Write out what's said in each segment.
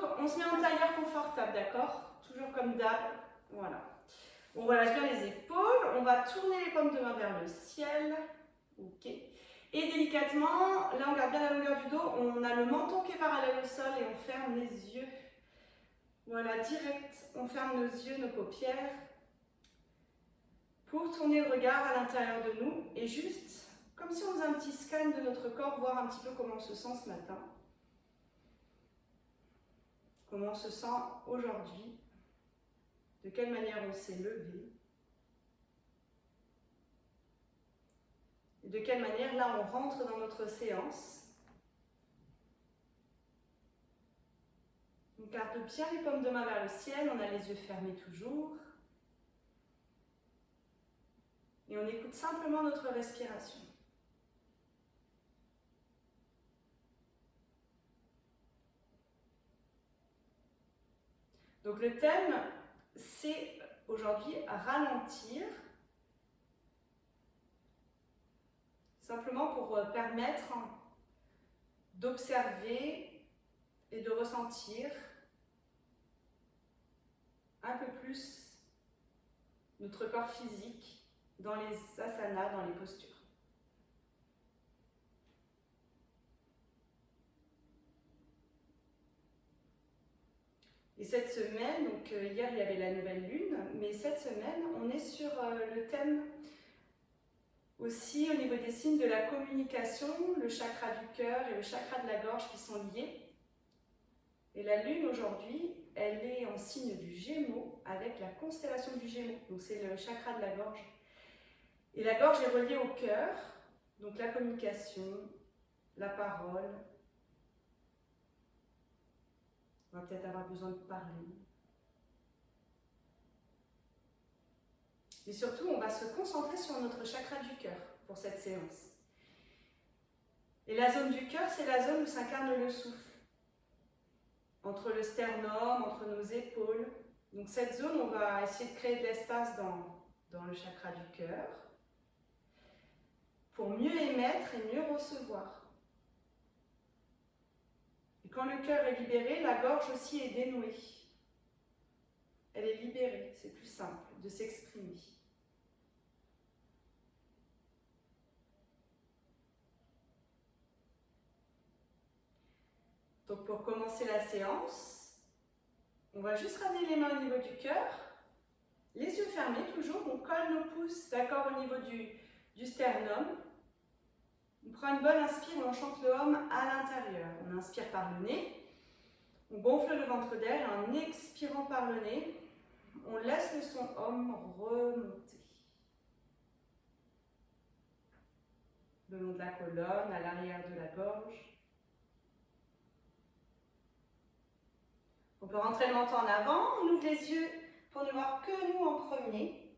Donc, on se met en tailleur confortable, d'accord? Toujours comme d'hab. Voilà. On relâche bien les épaules. On va tourner les paumes de main vers le ciel. Ok. Et délicatement, là on garde bien la longueur du dos. On a le menton qui est parallèle au sol et on ferme les yeux. Voilà, direct. On ferme nos yeux, nos paupières. Pour tourner le regard à l'intérieur de nous. Et juste, comme si on faisait un petit scan de notre corps, voir un petit peu comment on se sent ce matin. Comment on se sent aujourd'hui. De quelle manière on s'est levé. Et de quelle manière, là, on rentre dans notre séance. On garde bien les paumes de main vers le ciel, on a les yeux fermés toujours. Et on écoute simplement notre respiration. Donc le thème, c'est aujourd'hui ralentir. Simplement pour permettre d'observer et de ressentir un peu plus notre corps physique dans les asanas, dans les postures. Et cette semaine, donc hier il y avait la nouvelle lune, mais cette semaine on est sur le thème aussi au niveau des signes de la communication, le chakra du cœur et le chakra de la gorge qui sont liés. Et la lune aujourd'hui, elle est en signe du Gémeaux avec la constellation du Gémeaux, donc c'est le chakra de la gorge. Et la gorge est reliée au cœur, donc la communication, la parole. On va peut-être avoir besoin de parler. Et surtout, on va se concentrer sur notre chakra du cœur pour cette séance. Et la zone du cœur, c'est la zone où s'incarne le souffle. Entre le sternum, entre nos épaules. Donc cette zone, on va essayer de créer de l'espace dans le chakra du cœur pour mieux émettre et mieux recevoir. Et quand le cœur est libéré, la gorge aussi est dénouée. Elle est libérée, c'est plus simple de s'exprimer. Donc pour commencer la séance, on va juste ramener les mains au niveau du cœur, les yeux fermés toujours, on colle nos pouces d'accord au niveau du sternum. On prend une bonne inspire et on chante le Om à l'intérieur. On inspire par le nez, on gonfle le ventre d'air et en expirant par le nez, on laisse le son Om remonter. Le long de la colonne, à l'arrière de la gorge. On peut rentrer le menton en avant, on ouvre les yeux pour ne voir que nous en premier.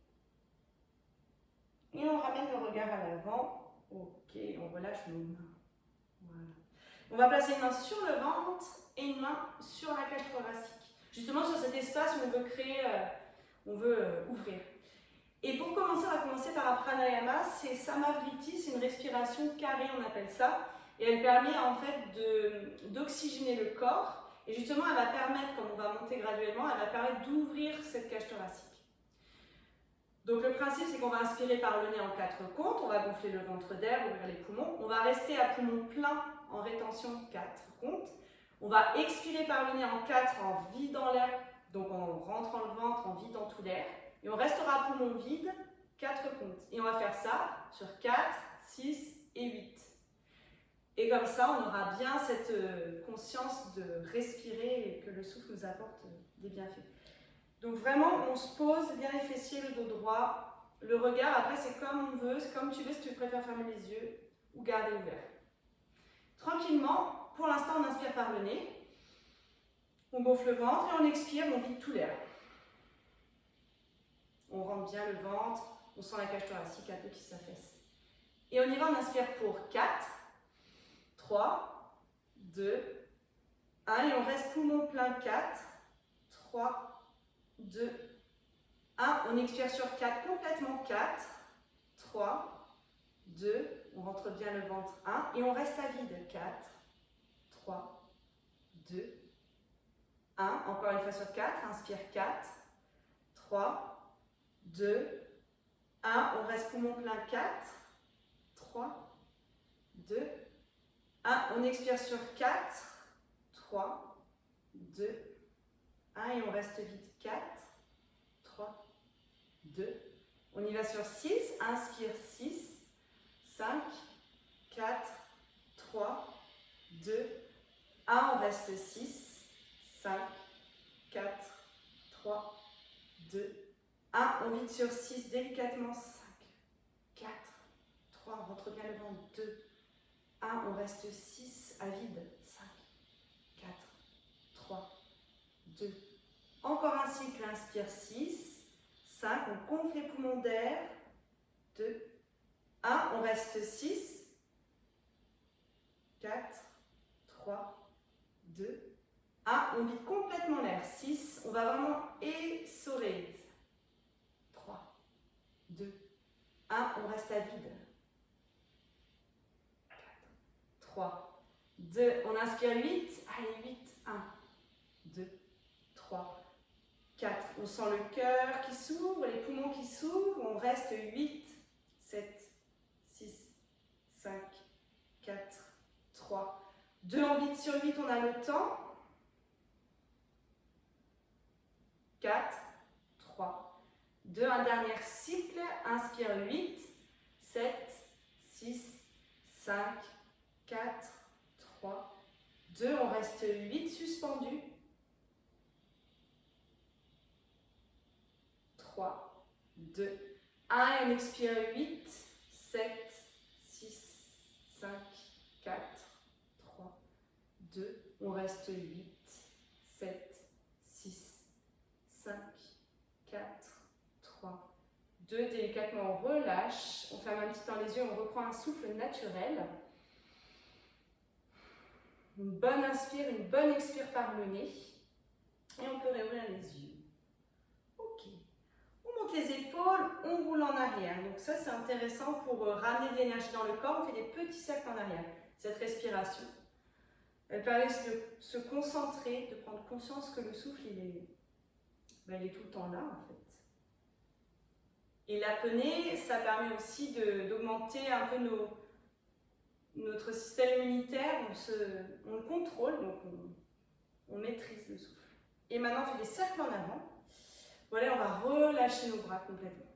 Et on ramène le regard à l'avant. Ok, on relâche nos mains. Voilà. On va placer une main sur le ventre et une main sur la cage thoracique. Justement sur cet espace où on veut créer, on veut ouvrir. Et pour commencer, on va commencer par un pranayama, c'est Samavriti, c'est une respiration carrée, on appelle ça. Et elle permet en fait d'oxygéner le corps. Et justement, elle va permettre, comme on va monter graduellement, elle va permettre d'ouvrir cette cage thoracique. Donc le principe, c'est qu'on va inspirer par le nez en 4 comptes, on va gonfler le ventre d'air, ouvrir les poumons. On va rester à poumon plein en rétention 4 comptes. On va expirer par le nez en 4 en vidant l'air, donc en rentrant le ventre, en vidant tout l'air. Et on restera à poumon vide 4 comptes. Et on va faire ça sur 4, 6 et 8. Et comme ça, on aura bien cette conscience de respirer et que le souffle nous apporte des bienfaits. Donc vraiment, on se pose bien les fessiers, le dos droit, le regard, après c'est comme on veut, c'est comme tu veux, si tu préfères fermer les yeux ou garder ouvert. Tranquillement, pour l'instant on inspire par le nez, on gonfle le ventre et on expire, on vide tout l'air. On rentre bien le ventre, on sent la cage thoracique un peu qui s'affaisse. Et on y va, on inspire pour 4, 3, 2, 1 et on reste poumon plein 4, 3, 2, 1, on expire sur 4, complètement 4, 3, 2, on rentre bien le ventre 1 et on reste à vide 4, 3, 2, 1, encore une fois sur 4, inspire 4, 3, 2, 1, on reste poumon plein 4, 3, 2, 1, on expire sur 4, 3, 2, 1 et on reste vide 4, 3, 2, on y va sur 6, inspire 6, 5, 4, 3, 2, 1, on reste 6, 5, 4, 3, 2, 1, on vide sur 6 délicatement, 5, 4, 3, on rentre bien le ventre, 2, 1, on reste 6 à vide, 5, 4, 3, 2, encore un cycle, inspire 6, 5, on gonfle les poumons d'air, 2, 1, on reste 6, 4, 3, 2, 1, on vide complètement l'air, 6, on va vraiment essorer, 3, 2, 1, on reste à vide, 4, 3, 2, on inspire 8, allez 8, 1, 2, 3, 4, on sent le cœur qui s'ouvre, les poumons qui s'ouvrent, on reste 8, 7, 6, 5, 4, 3, 2, on vide sur 8, on a le temps, 4, 3, 2, un dernier cycle, inspire 8, 7, 6, 5, 4, 3, 2, on reste 8 suspendus, 3, 2, 1 et on expire 8, 7, 6, 5, 4, 3, 2, on reste 8, 7, 6, 5, 4, 3, 2, délicatement on relâche, on ferme un petit temps les yeux, on reprend un souffle naturel. Une bonne inspire, une bonne expire par le nez. Et on peut réouvrir les yeux. Ok. On monte les épaules, on roule en arrière. Donc ça c'est intéressant pour ramener de l'énergie dans le corps. On fait des petits cercles en arrière. Cette respiration, elle permet de se concentrer, de prendre conscience que le souffle il est tout le temps là en fait. Et l'apnée, ça permet aussi d'augmenter un peu notre système immunitaire, on le contrôle, donc on maîtrise le souffle. Et maintenant, on fait des cercles en avant. Voilà, on va relâcher nos bras complètement.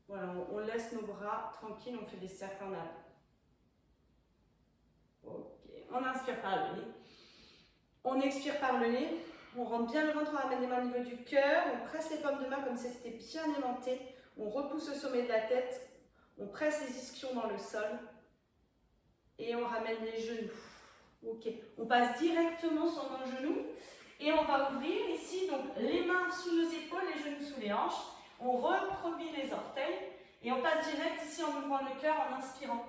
Voilà, on laisse nos bras tranquilles, on fait des cercles en avant. Ok, on inspire par le nez. On expire par le nez. On rentre bien le ventre, on ramène les mains au niveau du cœur. On presse les paumes de main comme si c'était bien aimanté. On repousse le sommet de la tête. On presse les ischions dans le sol. Et on ramène les genoux. Ok, on passe directement sur nos genoux et on va ouvrir ici donc les mains sous nos épaules, les genoux sous les hanches. On recroqueville les orteils et on passe direct ici en ouvrant le cœur en inspirant.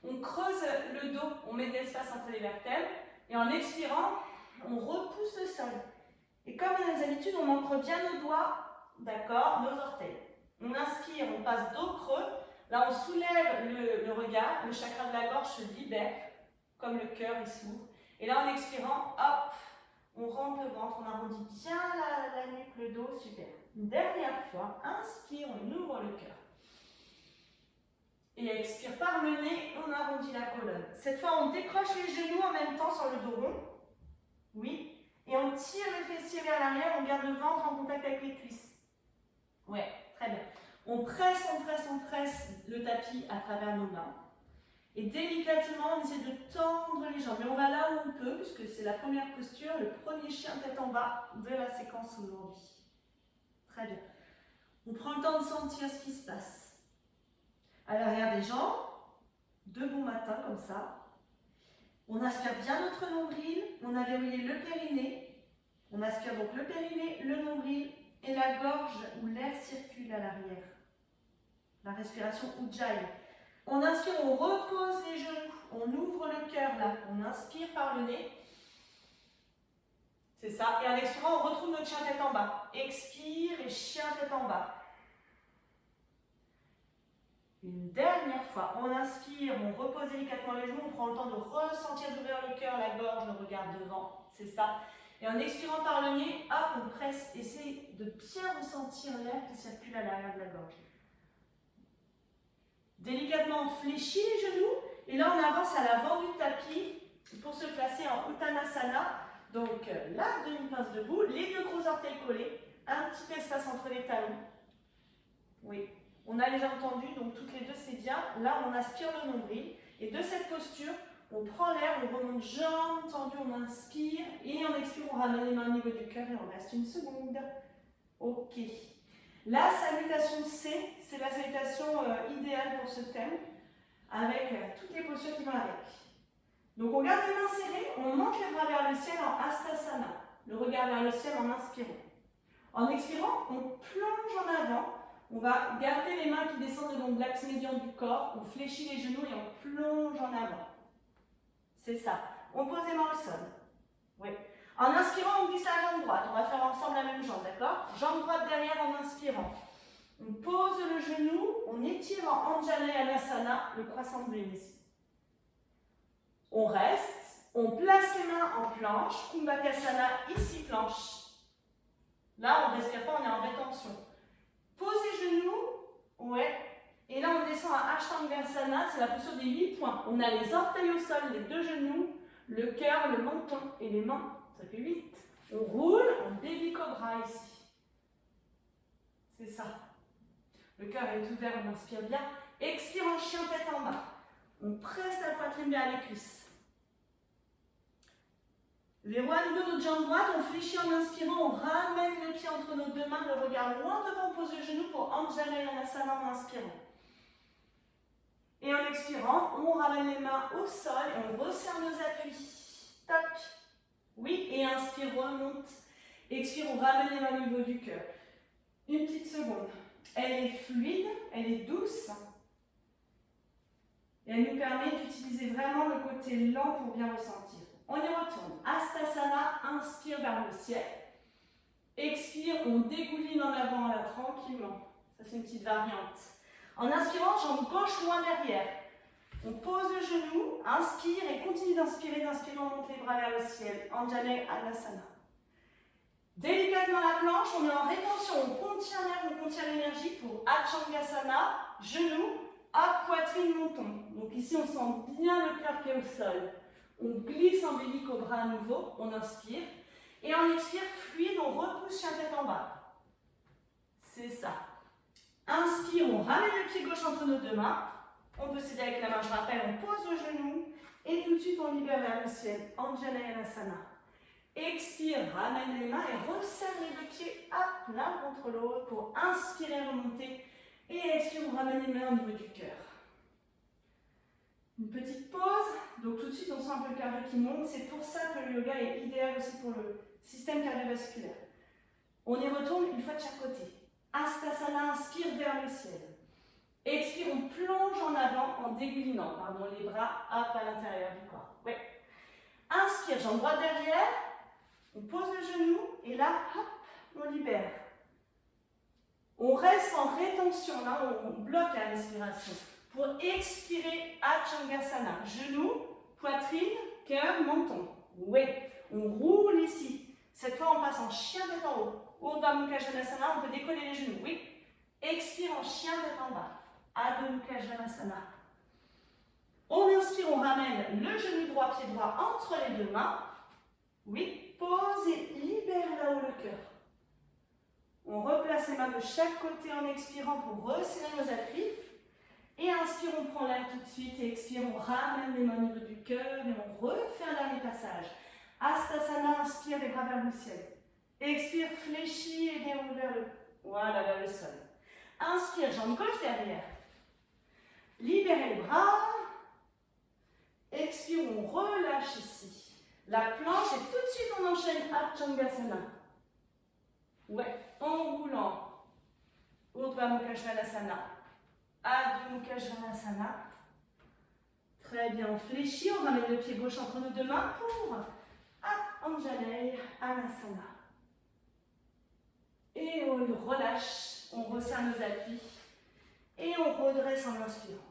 On creuse le dos, on met de l'espace entre les vertèbres et en expirant, on repousse le sol. Et comme on a l'habitude, on ancre bien nos doigts, d'accord, nos orteils. On inspire, on passe dos creux. Là, on soulève le regard, le chakra de la gorge se libère, comme le cœur il s'ouvre. Et là, en expirant, hop, on rentre le ventre, on arrondit bien la nuque, le dos, super. Une dernière fois, inspire, on ouvre le cœur. Et expire par le nez, on arrondit la colonne. Cette fois, on décroche les genoux en même temps sur le dos rond. Oui. Et on tire les fessiers vers l'arrière, on garde le ventre en contact avec les cuisses. Ouais, très bien. On presse le tapis à travers nos mains. Et délicatement, on essaie de tendre les jambes. Mais on va là où on peut, puisque c'est la première posture, le premier chien tête en bas de la séquence aujourd'hui. Très bien. On prend le temps de sentir ce qui se passe. À l'arrière des jambes, de bon matin comme ça. On aspire bien notre nombril, on a verrouillé le périnée. On aspire donc le périnée, le nombril et la gorge où l'air circule à l'arrière. La respiration Ujjayi. On inspire, on repose les genoux, on ouvre le cœur là, on inspire par le nez. C'est ça. Et en expirant, on retrouve notre chien tête en bas. Expire et chien tête en bas. Une dernière fois, on inspire, on repose délicatement les genoux, on prend le temps de ressentir d'ouvrir le cœur, la gorge, le regard devant. C'est ça. Et en expirant par le nez, hop, on presse. Essayez de bien ressentir l'air qui circule à l'arrière de la gorge. Délicatement, on fléchit les genoux. Et là, on avance à l'avant du tapis pour se placer en Uttanasana. Donc, la demi-pince debout, les deux gros orteils collés, un petit espace entre les talons. Oui, on a les jambes tendues, donc toutes les deux, c'est bien. Là, on aspire le nombril. Et de cette posture, on prend l'air, on remonte jambes tendues, on inspire. Et en expire, on ramène les mains au niveau du cœur et on reste une seconde. Ok. La salutation C, c'est la salutation idéale pour ce thème, avec toutes les postures qui vont avec. Donc on garde les mains serrées, on monte les bras vers le ciel en Hastasana, le regard vers le ciel en inspirant. En expirant, on plonge en avant, on va garder les mains qui descendent le long de l'axe médian du corps, on fléchit les genoux et on plonge en avant. C'est ça. On pose les mains au sol. Oui. En inspirant, on glisse la jambe droite. On va faire ensemble la même jambe, d'accord? Jambe droite derrière en inspirant. On pose le genou, on étire en Anjaneyasana, le croissant de lune ici. On reste, on place les mains en planche, Kumbhakasana, ici planche. Là, on ne respire pas, on est en rétention. Pose les genoux, ouais. Et là, on descend à Ashtangasana, c'est la posture des 8 points. On a les orteils au sol, les deux genoux, le cœur, le menton et les mains. Ça fait 8. On roule en baby cobra ici. C'est ça. Le cœur est ouvert, on inspire bien. Expire en chien tête en bas. On presse la poitrine vers les cuisses. Verrouille à nouveau notre jambe droite, on fléchit en inspirant, on ramène le pied entre nos deux mains, le regard loin devant, on pose le genou pour Anjaneyasana en inspirant. Et en expirant, on ramène les mains au sol et on resserre nos appuis. Tac. Oui, et inspire, remonte. Expire, on ramène les mains au niveau du cœur. Une petite seconde. Elle est fluide, elle est douce. Et elle nous permet d'utiliser vraiment le côté lent pour bien ressentir. On y retourne. Hastasana, inspire vers le ciel. Expire, on dégouline en avant là, tranquillement. Ça c'est une petite variante. En inspirant, jambe gauche loin derrière. On pose le genou, inspire et continue d'inspirer, on monte les bras vers le ciel. Anjaneyasana. Délicatement la planche, on est en rétention, on contient l'air, on contient l'énergie pour Achangasana, genou, à poitrine, menton. Donc ici, on sent bien le cœur qui est au sol. On glisse en baby cobra à nouveau, on inspire. Et en expire, fluide, on repousse chien tête en bas. C'est ça. Inspire, on ramène le pied gauche entre nos deux mains. On peut s'aider avec la main, je rappelle, on pose le genou. Et tout de suite, on libère vers le ciel. Anjaneyasana. Expire, ramène les mains et resserre les deux pieds à l'un contre l'autre pour inspirer, remonter. Et expire, on ramène les mains au niveau du cœur. Une petite pause. Donc tout de suite, on sent un peu le cardio qui monte. C'est pour ça que le yoga est idéal aussi pour le système cardiovasculaire. On y retourne une fois de chaque côté. Hastasana, inspire vers le ciel. Expire, on plonge en avant en dégoulinant. Pardon, les bras hop à l'intérieur du corps. Ouais. Inspire, jambe droite derrière. On pose le genou et là, hop, on libère. On reste en rétention, là on bloque la respiration. Pour expirer, Achangasana. Genou, poitrine, cœur, menton. Oui, on roule ici. Cette fois, on passe en chien tête en haut. Urdhva Mukha Svanasana, on peut décoller les genoux. Oui. Expire en chien tête en bas. Adho Mukha Svanasana. On inspire, on ramène le genou droit, pied droit entre les deux mains. Oui. Pose et libère là-haut le cœur. On replace les mains de chaque côté en expirant pour resserrer nos appuis. Et inspire, on prend l'air tout de suite. Et expire, on ramène les mains au niveau du cœur et on refait un dernier passage. Hastasana, inspire les bras vers le ciel. Expire, fléchis et déroule vers le, voilà, vers le sol. Inspire, jambe gauche derrière. Libérez les bras. Expire, on relâche ici. La planche et tout de suite on enchaîne Achangasana. Ouais, en roulant. Urdhva Mukha Svanasana. Adho Mukha Svanasana. Très bien, on fléchit, on ramène le pied gauche entre nos deux mains pour Anjaneyasana. Et on relâche, on resserre nos appuis et on redresse en inspirant.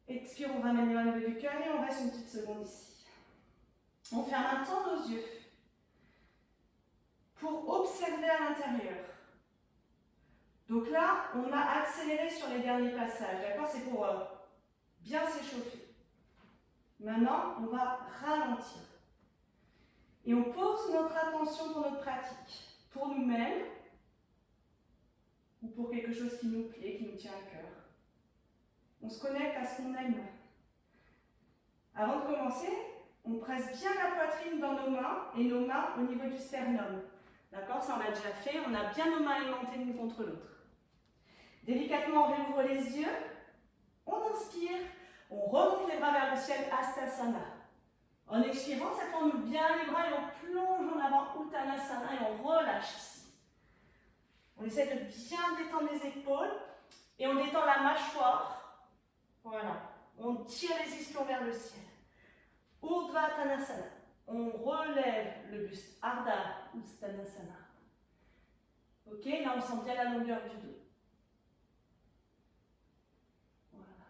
Expire, on ramène les mains au niveau du cœur et on reste une petite seconde ici. On ferme un temps nos yeux. pour observer à l'intérieur. Donc là, on a accéléré sur les derniers passages, d'accord? C'est pour bien s'échauffer. Maintenant, on va ralentir. Et on pose notre attention pour notre pratique, pour nous-mêmes, ou pour quelque chose qui nous plaît, qui nous tient à cœur. On se connecte à ce qu'on aime. Avant de commencer, on presse bien la poitrine dans nos mains et nos mains au niveau du sternum. D'accord? Ça, on l'a déjà fait. On a bien nos mains aimantées l'une contre l'autre. Délicatement, on réouvre les yeux. On inspire. On remonte les bras vers le ciel, Hastasana. En expirant, cette fois, on ouvre bien les bras et on plonge en avant, Uttanasana, et on relâche ici. On essaie de bien détendre les épaules et on détend la mâchoire. Voilà. On tire les ischions vers le ciel. Urdhva-Uttanasana. On relève le buste. Ardha Uttanasana. Ok, là on sent bien la longueur du dos. Voilà.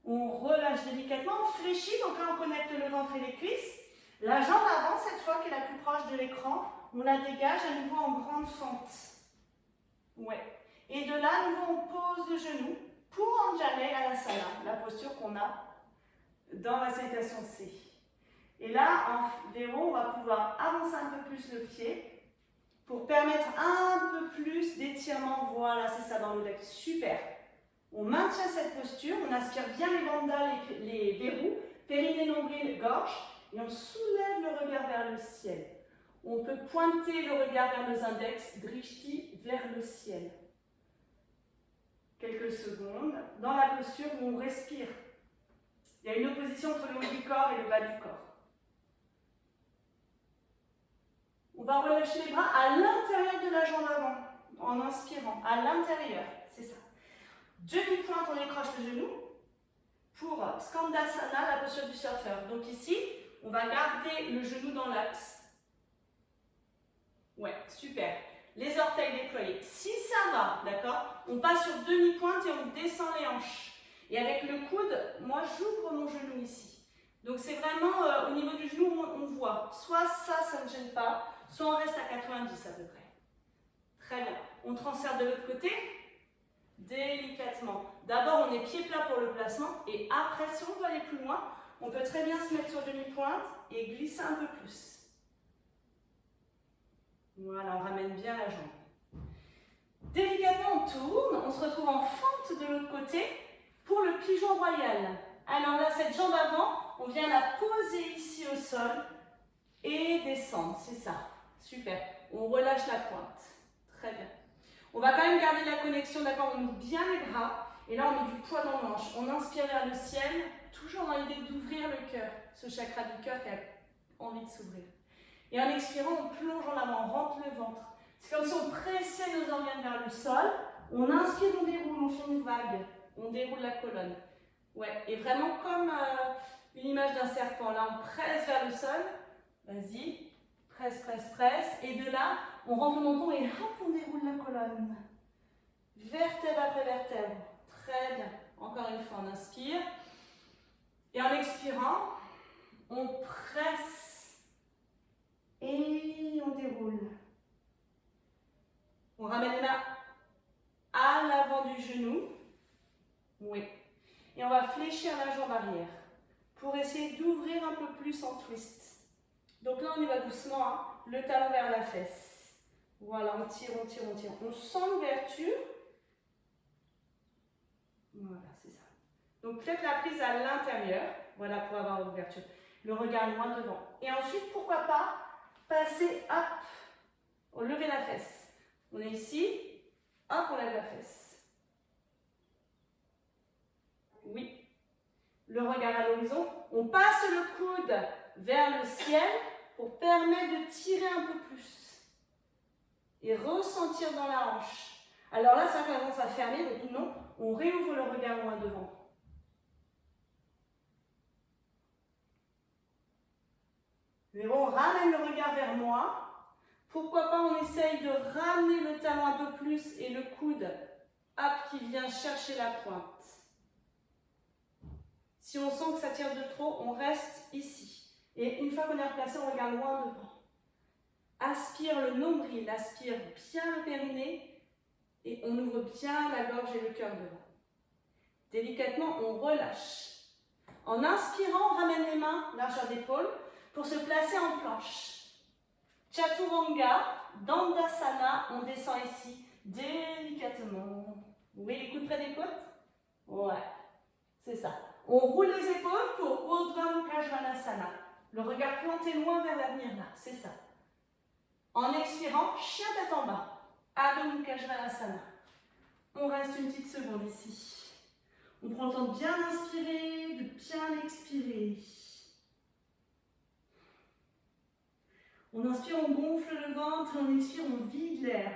On relâche délicatement, on fléchit, donc là on connecte le ventre et les cuisses. La jambe avant, cette fois qui est la plus proche de l'écran, on la dégage à nouveau en grande fente. Ouais. Et de là, à nouveau, on pose le genou pour Anjali Alasana, la posture qu'on a dans la salutation C. Et là, en vélo, on va pouvoir avancer un peu plus le pied pour permettre un peu plus d'étirement. Voilà, c'est ça dans le deck. Super. On maintient cette posture, on aspire bien les bandas, les verrous, périnée, nombril, gorge, et on soulève le regard vers le ciel. On peut pointer le regard vers nos index, drishti vers le ciel. Quelques secondes, dans la posture où on respire. Il y a une opposition entre le haut du corps et le bas du corps. On va relâcher les bras à l'intérieur de la jambe avant, en inspirant, à l'intérieur, c'est ça. Demi-pointe, on décroche le genou pour Skandasana, la posture du surfeur. Donc ici, on va garder le genou dans l'axe. Ouais, super. Les orteils déployés. Si ça va, d'accord, on passe sur demi-pointe et on descend les hanches. Et avec le coude, moi j'ouvre mon genou ici. Donc c'est vraiment au niveau du genou, on voit. Soit ça ne gêne pas, soit on reste à 90 à peu près. Très bien. On transfère de l'autre côté, délicatement. D'abord, on est pied plat pour le placement. Et après, si on veut aller plus loin, on peut très bien se mettre sur demi-pointe et glisser un peu plus. Voilà, on ramène bien la jambe. Délicatement, on tourne, on se retrouve en fente de l'autre côté pour le pigeon royal. Alors là, cette jambe avant, on vient la poser ici au sol et descendre, c'est ça. Super. On relâche la pointe. Très bien. On va quand même garder la connexion, d'accord? On ouvre bien les bras et là, on met du poids dans le manche. On inspire vers le ciel, toujours dans l'idée d'ouvrir le cœur, ce chakra du cœur qui a envie de s'ouvrir. Et en expirant, on plonge en avant, on rentre le ventre. C'est comme si on pressait nos organes vers le sol. On inspire, on déroule, on fait une vague. On déroule la colonne. Ouais, et vraiment comme une image d'un serpent. Là, on presse vers le sol. Vas-y. Presse, presse, presse. Et de là, on rentre le menton et hop, on déroule la colonne. Vertèbre après vertèbre. Très bien. Encore une fois, on inspire. Et en expirant, on presse. Et on déroule. On ramène les mains à l'avant du genou. Oui. Et on va fléchir la jambe arrière pour essayer d'ouvrir un peu plus en twist. Donc là, on y va doucement, hein, le talon vers la fesse. Voilà, on tire, on tire, on tire. On sent l'ouverture. Voilà, c'est ça. Donc faites la prise à l'intérieur, voilà, pour avoir l'ouverture. Le regard loin devant. Et ensuite, pourquoi pas passer, hop, on lève la fesse. On est ici, hop, on lève la fesse. Oui. Le regard à l'horizon. On passe le coude vers le ciel pour permettre de tirer un peu plus. Et ressentir dans la hanche. Alors là, ça commence à fermer, donc non, on réouvre le regard loin devant. Mais bon, on ramène le regard vers moi. Pourquoi pas on essaye de ramener le talon un peu plus et le coude, hop, qui vient chercher la pointe. Si on sent que ça tire de trop, on reste ici. Et une fois qu'on est replacé, on regarde loin devant. aspire le nombril, aspire bien le périnée et on ouvre bien la gorge et le cœur devant. Délicatement, on relâche. En inspirant, on ramène les mains, largeur d'épaule, pour se placer en planche. Chaturanga, Dandasana, on descend ici, délicatement. Vous voyez les coudes près des côtes? Ouais, c'est ça. On roule les épaules pour Urdhva Mukha Svanasana. Le regard planté loin vers l'avenir là, c'est ça. En expirant, chien tête en bas. Adho Mukha Svanasana. On reste une petite seconde ici. On prend le temps de bien inspirer, de bien expirer. On inspire, on gonfle le ventre, et on expire, on vide l'air.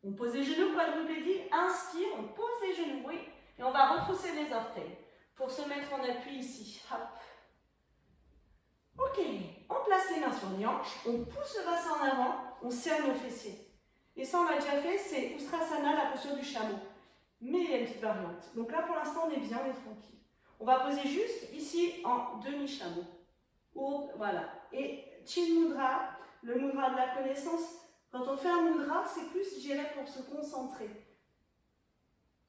On pose les genoux, quadrupédie, inspire, on pose les genoux, oui. Et on va retrousser les orteils pour se mettre en appui ici. Hop. Ok, on place les mains sur les hanches, on pousse le bassin en avant, on serre nos fessiers. Et ça, on l'a déjà fait, c'est Ustrasana, la posture du chameau. Mais il y a une petite variante. Donc là, pour l'instant, on est bien, on est tranquille. On va poser juste ici en demi-chameau. Voilà. Et Chin Mudra, le mudra de la connaissance. Quand on fait un mudra, c'est plus, je dirais, pour se concentrer.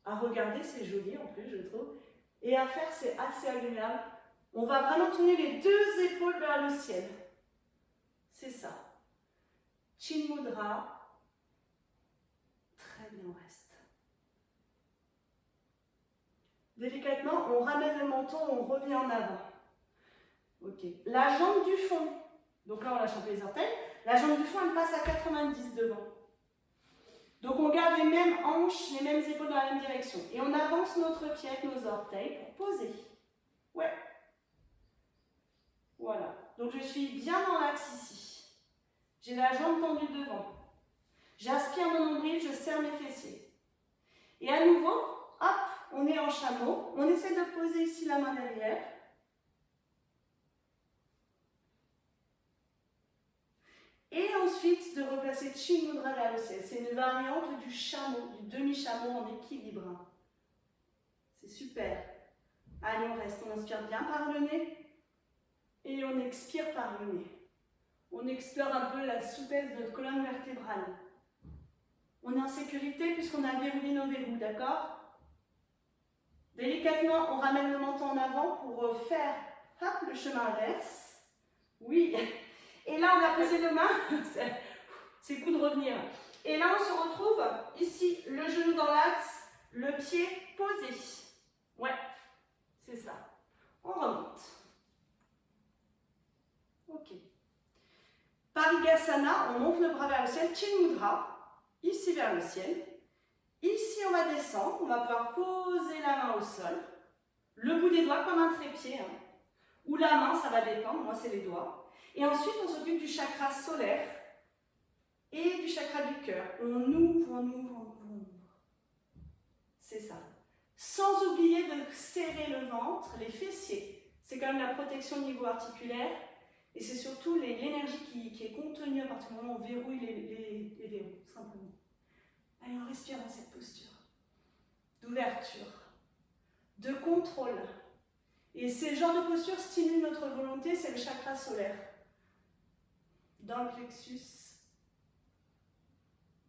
À regarder, c'est joli en plus, je trouve. Et à faire, c'est assez agréable. On va vraiment tourner les deux épaules vers le ciel. C'est ça. Chin Mudra. Très bien, on reste. Délicatement, on ramène le menton, on revient en avant. Ok. La jambe du fond. Donc là, on lâche un peu les orteils. La jambe du fond, elle passe à 90 devant. Donc on garde les mêmes hanches, les mêmes épaules dans la même direction. Et on avance notre pied avec nos orteils pour poser. Ouais. Voilà. Donc je suis bien dans l'axe ici. J'ai la jambe tendue devant. J'aspire mon nombril, je serre mes fessiers. Et à nouveau, hop, on est en chameau. On essaie de poser ici la main derrière. Et ensuite, de replacer Chin Mudra vers le ciel. C'est une variante du chameau, du demi-chameau en équilibre. C'est super. Allez, on reste. On inspire bien par le nez. Et on expire par le nez. On explore un peu la souplesse de notre colonne vertébrale. On est en sécurité puisqu'on a verrouillé nos verrous, d'accord? Délicatement, on ramène le menton en avant pour faire hop, le chemin inverse. Oui. Et là, on va poser nos mains. C'est cool de revenir. Et là, on se retrouve ici, le genou dans l'axe, le pied posé. Ouais, c'est ça. On remonte. Ok. Parigasana, on monte le bras vers le ciel. Chin Mudra, ici vers le ciel. Ici, on va descendre. On va pouvoir poser la main au sol. Le bout des doigts comme un trépied. Hein. Ou la main, ça va dépendre. Moi, c'est les doigts. Et ensuite, on s'occupe du chakra solaire et du chakra du cœur. On ouvre, on ouvre, on ouvre. C'est ça. Sans oublier de serrer le ventre, les fessiers. C'est quand même la protection au niveau articulaire. Et c'est surtout l'énergie qui est contenue à partir du moment où on verrouille les verrous, simplement. Allez, on respire dans cette posture d'ouverture, de contrôle. Et ces genres de postures stimulent notre volonté, c'est le chakra solaire. Dans le plexus.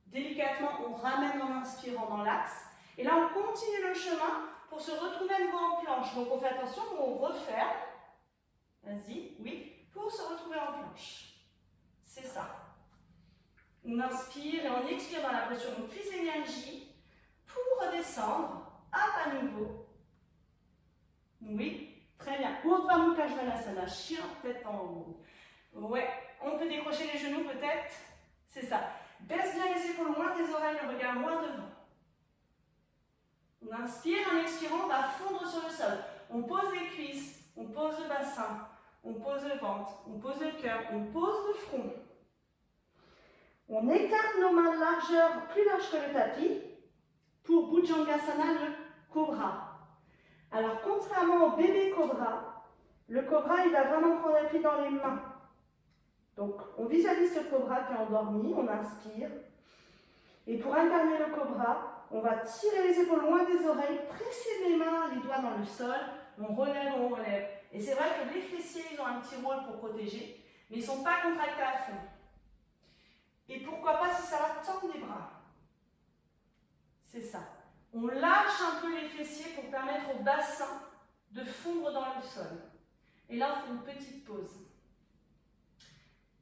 Délicatement, on ramène en inspirant dans l'axe. Et là, on continue le chemin pour se retrouver à nouveau en planche. Donc, on fait attention, on referme. Vas-y, oui. Pour se retrouver en planche. C'est ça. On inspire et on expire dans la posture. On puise l'énergie pour redescendre. Hop, à nouveau. Oui, très bien. Urdhva Mukha Svanasana, chien, tête en haut. Ouais, on peut décrocher les genoux peut-être. C'est ça. Baisse bien les épaules loin des oreilles, le regard loin devant. On inspire, en expirant, on va fondre sur le sol. On pose les cuisses, on pose le bassin, on pose le ventre, on pose le cœur, on pose le front. On écarte nos mains de largeur, plus large que le tapis, pour Bhujangasana, le cobra. Alors, contrairement au bébé cobra, le cobra, il va vraiment prendre appui dans les mains. Donc, on visualise ce cobra qui est endormi, on inspire. Et pour incarner le cobra, on va tirer les épaules loin des oreilles, presser les mains, les doigts dans le sol, on relève, on relève. Et c'est vrai que les fessiers, ils ont un petit rôle pour protéger, mais ils ne sont pas contractés à fond. Et pourquoi pas si ça va tendre les bras. C'est ça. On lâche un peu les fessiers pour permettre au bassin de fondre dans le sol. Et là, on fait une petite pause.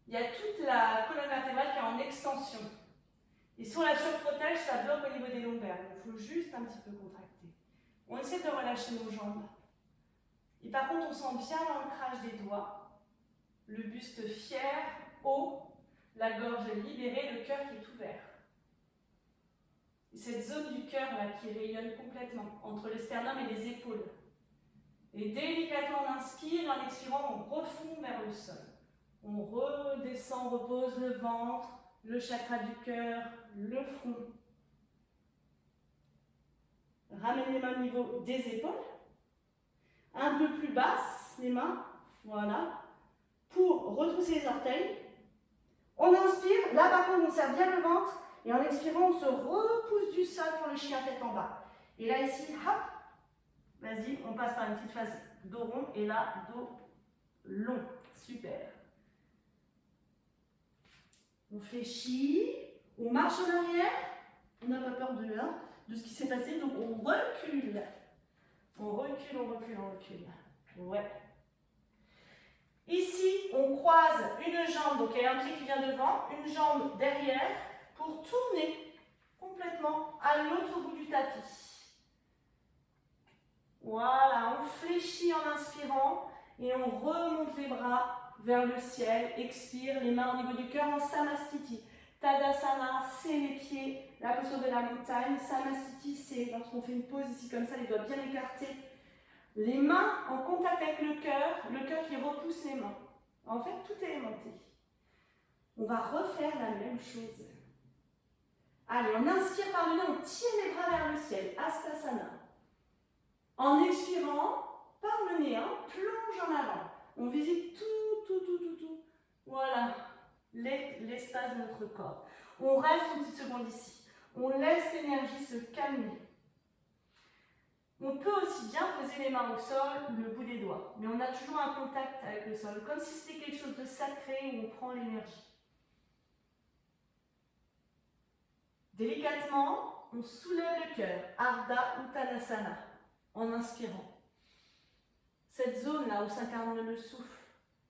Il y a toute la colonne vertébrale qui est en extension. Et si on la surprotège, ça bloque au niveau des lombaires. Il faut juste un petit peu contracter. On essaie de relâcher nos jambes. Et par contre, on sent bien l'ancrage des doigts. Le buste fier, haut, la gorge libérée, le cœur qui est ouvert. Et cette zone du cœur là qui rayonne complètement entre le sternum et les épaules. Et délicatement on inspire, en expirant on refond vers le sol. On redescend, on repose le ventre, le chakra du cœur, le front. Ramène les mains au niveau des épaules. Un peu plus basse, les mains. Voilà. Pour retrousser les orteils. On inspire. Là, par contre, on serre bien le ventre. Et en expirant, on se repousse du sol pour le chien tête en bas. Et là, ici, hop. Vas-y, on passe par une petite phase dos rond. Et là, dos long. Super. On fléchit. On marche en arrière. On n'a pas peur de ce qui s'est passé. Donc, on recule. On recule, on recule, on recule. Ouais. Ici, on croise une jambe, donc il y a un pied qui vient devant, une jambe derrière, pour tourner complètement à l'autre bout du tapis. Voilà, on fléchit en inspirant et on remonte les bras vers le ciel. Expire, les mains au niveau du cœur en Samastiti. Tadasana, c'est les pieds, la posture de la montagne. Samastiti, c'est lorsqu'on fait une pause ici comme ça, les doigts bien écartés. Les mains en contact avec le cœur qui repousse les mains. En fait, tout est aimanté. On va refaire la même chose. Allez, on inspire par le nez, on tire les bras vers le ciel. Hastasana. En expirant, par le nez, plonge en avant. On visite tout. Voilà, l'espace de notre corps. On reste une petite seconde ici. On laisse l'énergie se calmer. On peut aussi bien poser les mains au sol, le bout des doigts, mais on a toujours un contact avec le sol, comme si c'était quelque chose de sacré où on prend l'énergie. Délicatement, on soulève le cœur, Ardha Uttanasana, en inspirant. Cette zone-là où s'incarne le souffle,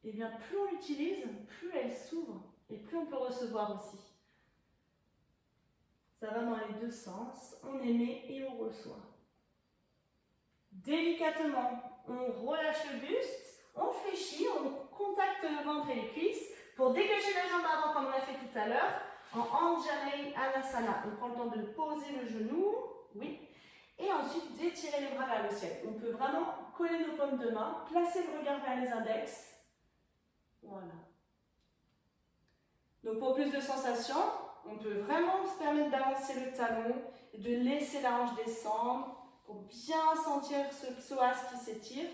eh bien, plus on l'utilise, plus elle s'ouvre et plus on peut recevoir aussi. Ça va dans les deux sens, on émet et on reçoit. Délicatement, on relâche le buste, on fléchit, on contacte le ventre et les cuisses pour dégager la jambe avant comme on l'a fait tout à l'heure en Anjaneyana Anasana. On prend le temps de poser le genou, oui, et ensuite d'étirer les bras vers le ciel. On peut vraiment coller nos paumes de main, placer le regard vers les index. Voilà. Donc pour plus de sensations, on peut vraiment se permettre d'avancer le talon et de laisser la hanche descendre pour bien sentir ce psoas qui s'étire.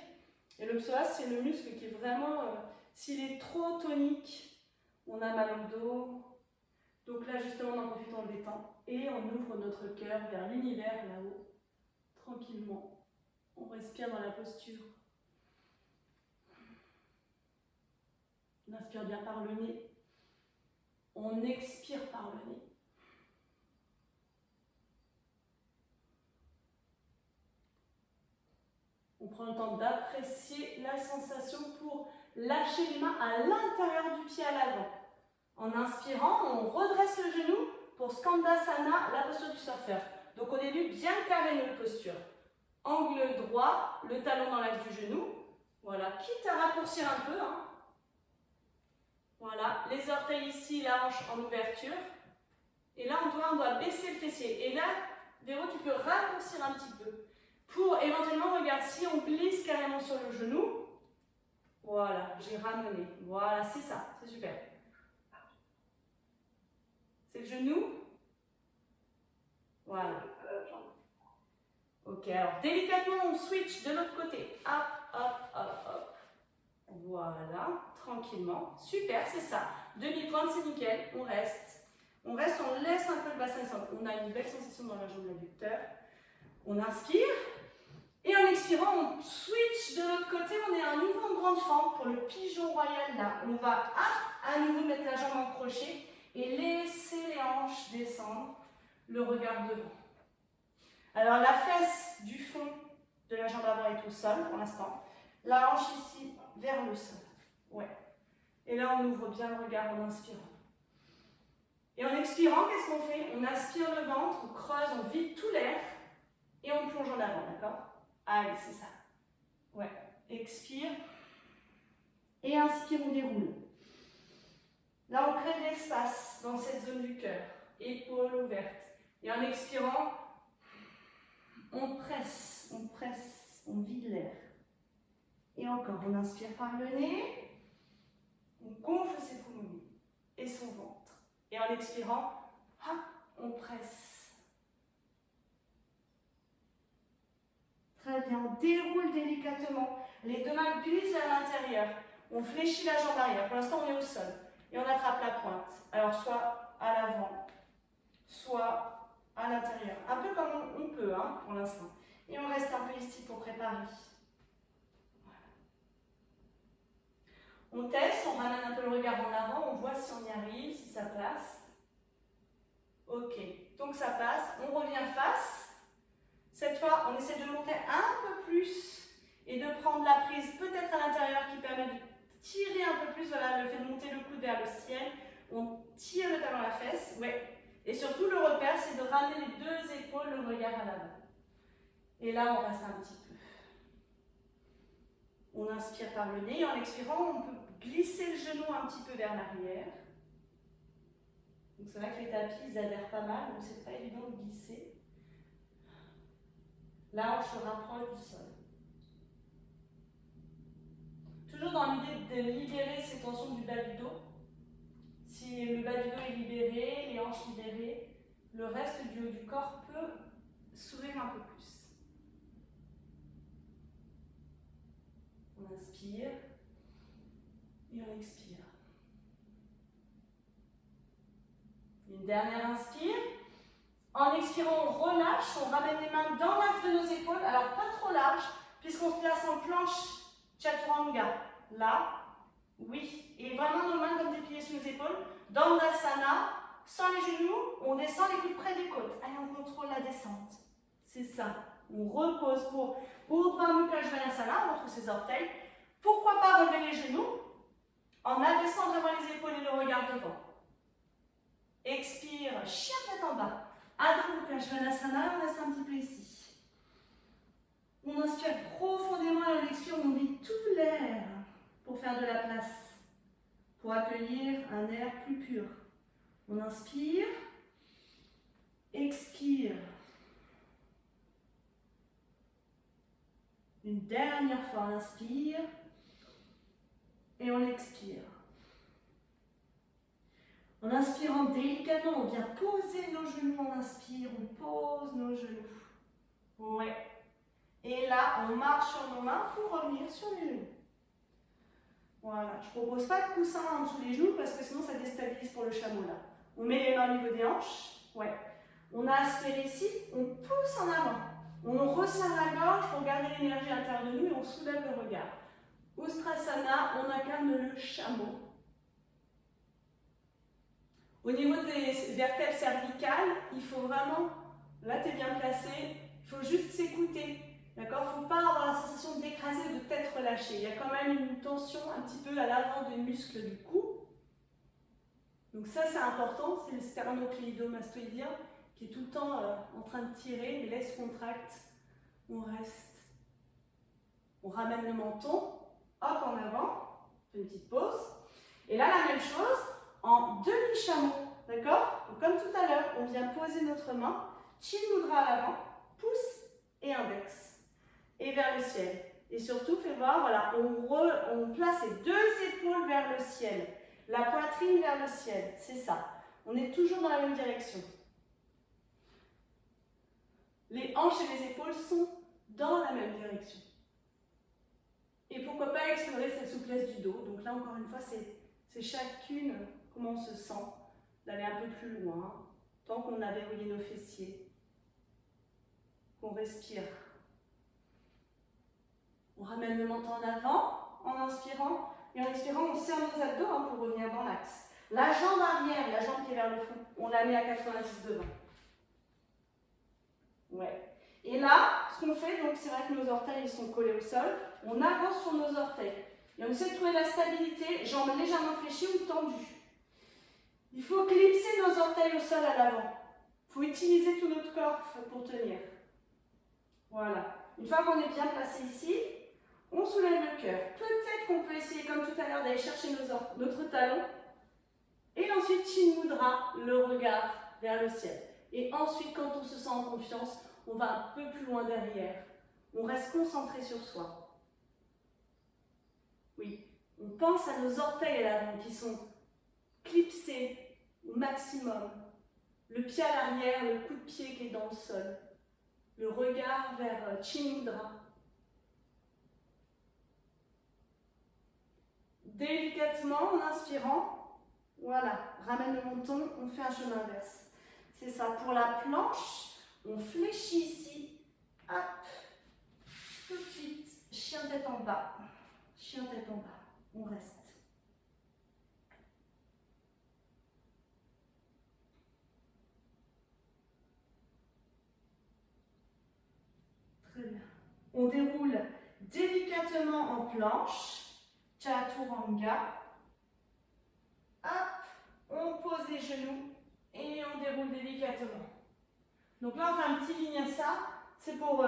Et le psoas, c'est le muscle qui est vraiment, s'il est trop tonique, on a mal au dos. Donc là, justement, on en profite, on le détend. Et on ouvre notre cœur vers l'univers là-haut, tranquillement. On respire dans la posture. On inspire bien par le nez. On expire par le nez. On prend le temps d'apprécier la sensation pour lâcher les mains à l'intérieur du pied à l'avant. En inspirant, on redresse le genou pour Skandasana, la posture du surfeur. Donc au début, bien carré notre posture. Angle droit, le talon dans l'axe du genou. Voilà, quitte à raccourcir un peu. Voilà, les orteils ici, la hanche en ouverture. Et là, on doit baisser le fessier. Et là, Véro, tu peux raccourcir un petit peu. Pour éventuellement, regarde, si on glisse carrément sur le genou, voilà, j'ai ramené. Voilà, c'est ça, c'est super. C'est le genou. Voilà. Ok, alors délicatement, on switch de l'autre côté. Hop, hop, hop, hop. Voilà, tranquillement. Super, c'est ça. Demi-pointe, c'est nickel. On reste. On reste, on laisse un peu le bassin descendre. On a une belle sensation dans la jambe adducteur. On inspire. Et on expire. expirant, on switch de l'autre côté, on est à nouveau en grande forme pour le pigeon royal là. On va à nouveau mettre la jambe en crochet et laisser les hanches descendre, le regard devant. Alors la fesse du fond de la jambe avant est au sol pour l'instant. La hanche ici vers le sol. Ouais. Et là on ouvre bien le regard en inspirant. Et en expirant, qu'est-ce qu'on fait? On aspire le ventre, on creuse, on vide tout l'air et on plonge en avant, d'accord? Allez, c'est ça. Ouais. Expire. Et inspire, on déroule. Là, on crée de l'espace dans cette zone du cœur. Épaules ouvertes. Et en expirant, on presse, on vide l'air. Et encore, on inspire par le nez. On gonfle ses poumons et son ventre. Et en expirant, on presse. Très bien, on déroule délicatement. Les deux mains glissent vers l'intérieur. On fléchit la jambe arrière. Pour l'instant, on est au sol. Et on attrape la pointe. Alors, soit à l'avant, soit à l'intérieur. Un peu comme on peut, hein, pour l'instant. Et on reste un peu ici pour préparer. Voilà. On teste, on ramène un peu le regard en avant, on voit si on y arrive, si ça passe. Ok, donc ça passe. On revient face. Cette fois, on essaie de monter un peu plus et de prendre la prise peut-être à l'intérieur qui permet de tirer un peu plus, voilà, le fait de monter le coude vers le ciel. On tire le talon à la fesse, ouais. Et surtout, le repère, c'est de ramener les deux épaules, le regard à l'avant. Et là, on reste un petit peu. On inspire par le nez et en expirant, on peut glisser le genou un petit peu vers l'arrière. Donc c'est vrai que les tapis, ils adhèrent pas mal, donc c'est pas évident de glisser. Là, on se rapproche du sol. Toujours dans l'idée de libérer ces tensions du bas du dos. Si le bas du dos est libéré, les hanches libérées, le reste du haut du corps peut s'ouvrir un peu plus. On inspire et on expire. Une dernière inspire. En expirant, on relâche, on ramène les mains dans l'axe de nos épaules. Alors pas trop large, puisqu'on se place en planche chaturanga. Là, oui. Et vraiment nos mains comme dépliées sur les épaules. Dandasana, sans les genoux, on descend les coudes près des côtes. Allez, on contrôle la descente. C'est ça. On repose pour Urdhva Mukha Svanasana, on retrouve ses orteils. Pourquoi pas relever les genoux en abaissant vraiment les épaules et le regard devant. Expire, chien tête en bas. Adho Mukha Svanasana, on reste un petit peu ici. On inspire profondément et on expire, on vide tout l'air pour faire de la place, pour accueillir un air plus pur. On inspire, expire. Une dernière fois, on inspire et on expire. En inspirant délicatement, on vient poser nos genoux, on inspire, on pose nos genoux. Ouais. Et là, on marche sur nos mains pour revenir sur les genoux. Voilà. Je ne propose pas de coussin en dessous des genoux parce que sinon ça déstabilise pour le chameau là. On met les mains au niveau des hanches. Ouais. On a aspiré ici, on pousse en avant. On resserre la gorge pour garder l'énergie à l'intérieur de nous et on soulève le regard. Ustrasana, on incarne le chameau. Au niveau des vertèbres cervicales, il faut vraiment, là tu es bien placé, il faut juste s'écouter. D'accord? Il ne faut pas avoir la sensation d'écraser, de tête relâchée. Il y a quand même une tension un petit peu à l'avant des muscles du cou. Donc ça c'est important, c'est le sternocléidomastoïdien qui est tout le temps en train de tirer, mais laisse contracte, on reste. On ramène le menton, hop en avant, on fait une petite pause. Et là la même chose, en demi-chameau, d'accord? Comme tout à l'heure, on vient poser notre main, chin mudra à l'avant, pouce et index, et vers le ciel. Et surtout, fais voir, voilà, on place les deux épaules vers le ciel, la poitrine vers le ciel, c'est ça. On est toujours dans la même direction. Les hanches et les épaules sont dans la même direction. Et pourquoi pas explorer cette souplesse du dos. Donc là, encore une fois, c'est chacune comment on se sent, d'aller un peu plus loin, tant qu'on a verrouillé nos fessiers, qu'on respire. ramène le menton en avant en inspirant. Et en expirant, on serre nos abdos hein, pour revenir dans l'axe. La jambe arrière, la jambe qui est vers le fond, on la met à 90 devant. Ouais. Et là, ce qu'on fait, donc c'est vrai que nos orteils ils sont collés au sol, on avance sur nos orteils. Et on essaie de trouver la stabilité, jambes légèrement fléchies ou tendues. Il faut clipser nos orteils au sol à l'avant. Il faut utiliser tout notre corps pour tenir. Voilà. Une fois qu'on est bien placé ici, on soulève le cœur. Peut-être qu'on peut essayer, comme tout à l'heure, d'aller chercher notre talon. Et ensuite, Chin Mudra, le regard vers le ciel. Et ensuite, quand on se sent en confiance, on va un peu plus loin derrière. On reste concentré sur soi. Oui, on pense à nos orteils à l'avant qui sont clipsés au maximum. Le pied à l'arrière, le coup de pied qui est dans le sol. Le regard vers Chin Mudra. Délicatement, en inspirant, voilà, ramène le menton, on fait un chemin inverse. C'est ça, pour la planche, on fléchit ici, hop, tout de suite, chien tête en bas, on reste. Très bien. On déroule délicatement en planche, Chaturanga. Hop, on pose les genoux et on déroule délicatement. Donc là, on fait un petit vinyasa, c'est pour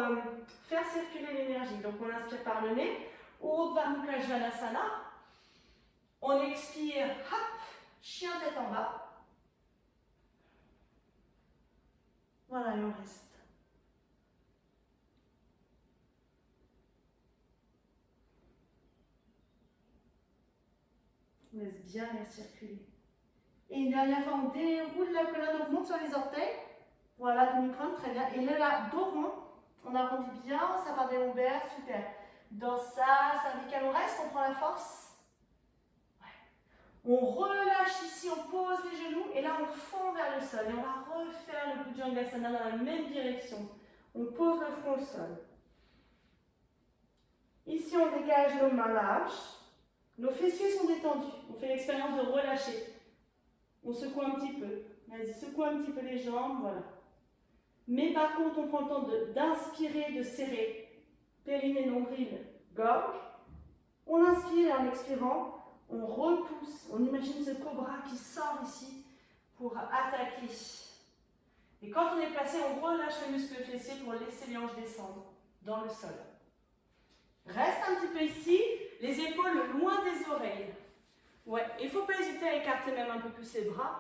faire circuler l'énergie. Donc on inspire par le nez, Urdhva Mukha Svanasana. On expire, hop, chien tête en bas. Voilà, et on reste. On laisse bien l'air circuler. Et une dernière fois, on déroule la colonne, on monte sur les orteils. Voilà, demi-crâne, très bien. Et là, dos rond, on arrondit bien, ça part des lombaires, super. Dorsal, cervical, on reste, on prend la force. Ouais. On relâche ici, on pose les genoux, et là, on fond vers le sol. Et on va refaire le Bhujangasana dans la même direction. On pose le front au sol. Ici, on dégage nos mains lâches. Nos fessiers sont détendus. On fait l'expérience de relâcher. On secoue un petit peu. Vas-y, secoue un petit peu les jambes, voilà. Mais par contre, on prend le temps d'inspirer, de serrer. Périnée, nombril, gorge. On inspire et en expirant, on repousse. On imagine ce cobra qui sort ici pour attaquer. Et quand on est placé, on relâche les muscles fessiers pour laisser les hanches descendre dans le sol. Reste un petit peu ici, les épaules loin des oreilles. Ouais, il ne faut pas hésiter à écarter même un peu plus les bras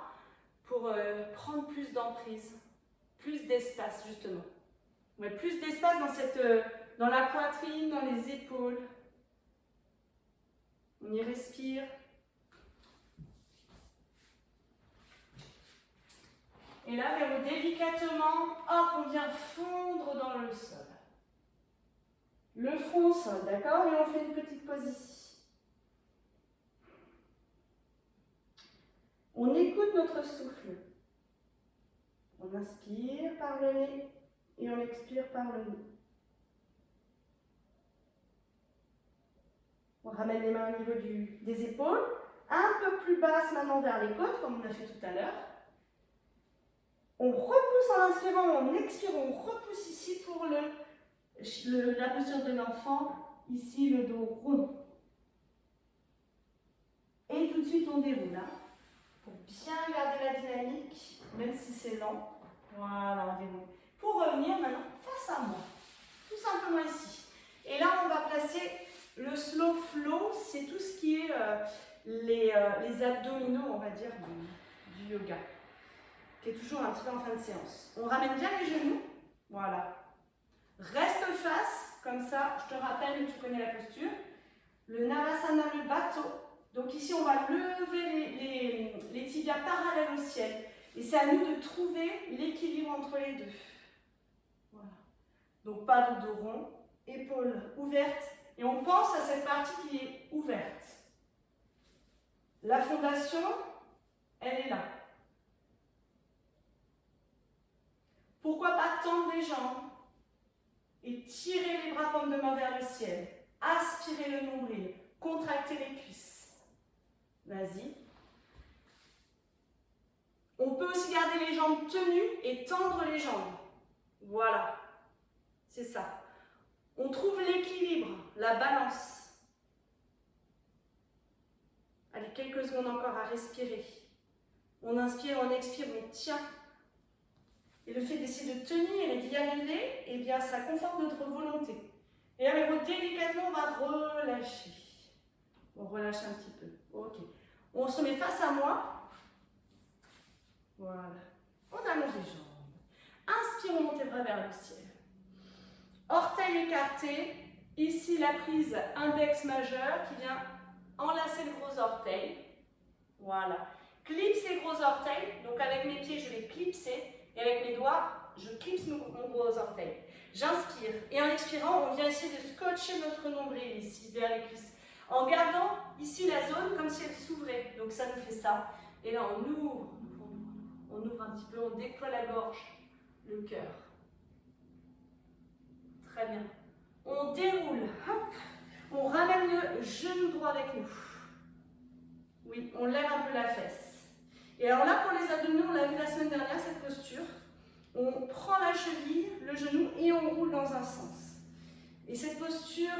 pour prendre plus d'emprise, plus d'espace justement. Ouais, plus d'espace dans la poitrine, dans les épaules. On y respire. Et là, verrou délicatement, hop, on vient fondre dans le sol. Le front au sol, d'accord? Et on fait une petite pause ici. On écoute notre souffle. On inspire par le nez et on expire par le nez. On ramène les mains au niveau des épaules, un peu plus basse maintenant vers les côtes, comme on a fait tout à l'heure. On repousse en inspirant, on expire, on repousse ici pour la posture de l'enfant, ici le dos rond. Et tout de suite on déroule, hein, pour bien garder la dynamique, même si c'est lent. Voilà, on déroule. Pour revenir maintenant face à moi, tout simplement ici. Et là on va placer le slow flow, c'est tout ce qui est les abdominaux, on va dire, du yoga, qui est toujours un petit peu en fin de séance. On ramène bien les genoux, voilà. Reste face, comme ça, je te rappelle, tu connais la posture. Le Navasana, le bateau. Donc ici, on va lever les tibias parallèles au ciel. Et c'est à nous de trouver l'équilibre entre les deux. Voilà. Donc pas de dos rond, épaules ouvertes. Et on pense à cette partie qui est ouverte. La fondation, elle est là. Pourquoi pas tendre les jambes et tirer les bras comme de main vers le ciel. Aspirez le nombril. Contractez les cuisses. Vas-y. On peut aussi garder les jambes tenues et tendre les jambes. Voilà. C'est ça. On trouve l'équilibre, la balance. Allez, quelques secondes encore à respirer. On inspire, on expire, on tient. Et le fait d'essayer de tenir et d'y arriver, eh bien, ça conforte notre volonté. Et alors, délicatement, on va relâcher. On relâche un petit peu. Ok. On se remet face à moi. Voilà. On allonge les jambes. Inspire, on monte les bras vers le ciel. Orteils écartés. Ici, la prise index majeur qui vient enlacer le gros orteil. Voilà. Clipse les gros orteils. Donc, avec mes pieds, je vais clipser. Et avec mes doigts, je clipse mon gros orteil. J'inspire. Et en expirant, on vient essayer de scotcher notre nombril ici, vers les cuisses. En gardant ici la zone comme si elle s'ouvrait. Donc ça nous fait ça. Et là, on ouvre. On ouvre un petit peu, on déploie la gorge, le cœur. Très bien. On déroule. Hop. On ramène le genou droit avec nous. Oui, on lève un peu la fesse. Et alors là, pour les abdominaux, on l'a vu la semaine dernière, cette posture. On prend la cheville, le genou, et on roule dans un sens. Et cette posture,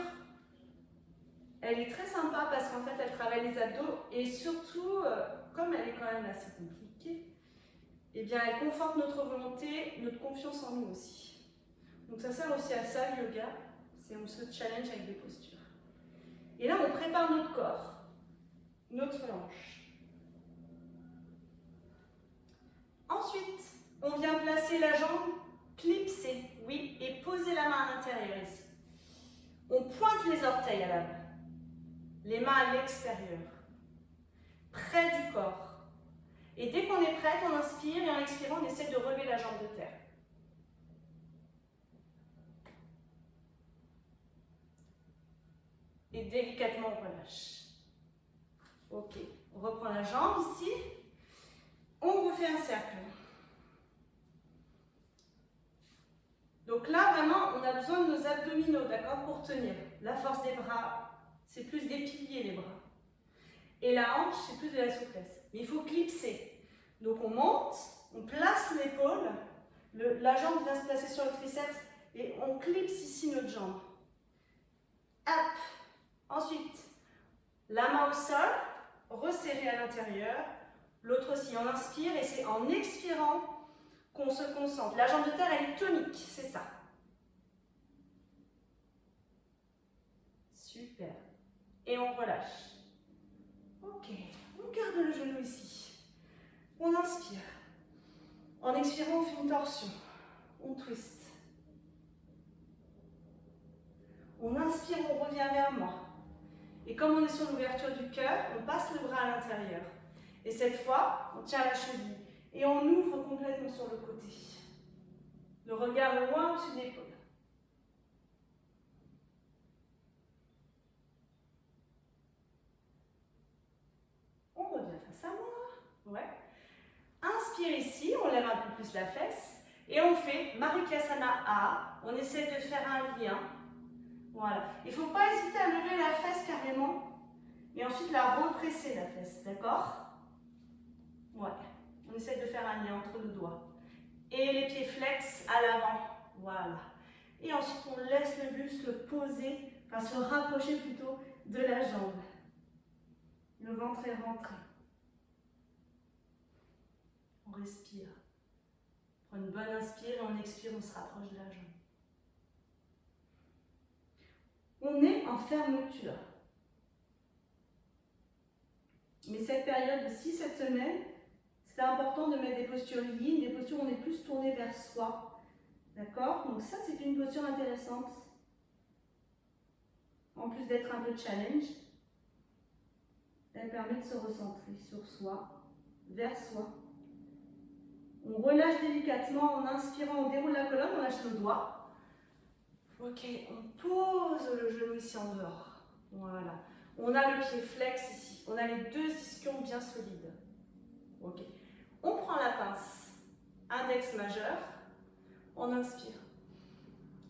elle est très sympa parce qu'en fait, elle travaille les abdos. Et surtout, comme elle est quand même assez compliquée, eh bien, elle conforte notre volonté, notre confiance en nous aussi. Donc ça sert aussi à ça, le yoga. C'est on se challenge avec des postures. Et là, on prépare notre corps, notre hanche. Ensuite, on vient placer la jambe clipsée, oui, et poser la main à l'intérieur ici. On pointe les orteils à la main, les mains à l'extérieur, près du corps. Et dès qu'on est prête, on inspire et en expirant, on essaie de relever la jambe de terre. Et délicatement, on relâche. Ok, on reprend la jambe ici. On refait un cercle. Donc là, vraiment, on a besoin de nos abdominaux, d'accord, pour tenir. La force des bras, c'est plus des piliers, les bras. Et la hanche, c'est plus de la souplesse. Mais il faut clipser. Donc on monte, on place l'épaule, la jambe vient se placer sur le triceps et on clipse ici notre jambe. Hop. Ensuite, la main au sol, resserrée à l'intérieur. L'autre aussi, on inspire et c'est en expirant qu'on se concentre. La jambe de terre, elle est tonique, c'est ça. Super. Et on relâche. Ok, on garde le genou ici. On inspire. En expirant, on fait une torsion. On twist. On inspire, on revient vers moi. Et comme on est sur l'ouverture du cœur, on passe le bras à l'intérieur. Et cette fois, on tient la cheville. Et on ouvre complètement sur le côté. Le regard loin au-dessus des épaules. On revient face à moi. Ouais. Inspire ici, on lève un peu plus la fesse. Et on fait Marikasana A. On essaie de faire un lien. Voilà. Il ne faut pas hésiter à lever la fesse carrément. Et ensuite la represser la fesse. D'accord? Ouais. On essaie de faire un lien entre nos doigts. Et les pieds flex à l'avant. Voilà. Et ensuite, on laisse le buste poser, enfin se rapprocher plutôt de la jambe. Le ventre est rentré. On respire. On prend une bonne inspire et on expire, on se rapproche de la jambe. On est en fermeture. Mais cette période ici, cette semaine, c'est important de mettre des postures lignes, des postures où on est plus tourné vers soi. D'accord? Donc ça, c'est une posture intéressante. En plus d'être un peu challenge, elle permet de se recentrer sur soi, vers soi. On relâche délicatement en inspirant, on déroule la colonne, on lâche nos doigts. Ok, on pose le genou ici en dehors. Voilà. On a le pied flex ici. On a les deux ischions bien solides. Ok. On prend la pince, index majeur. On inspire.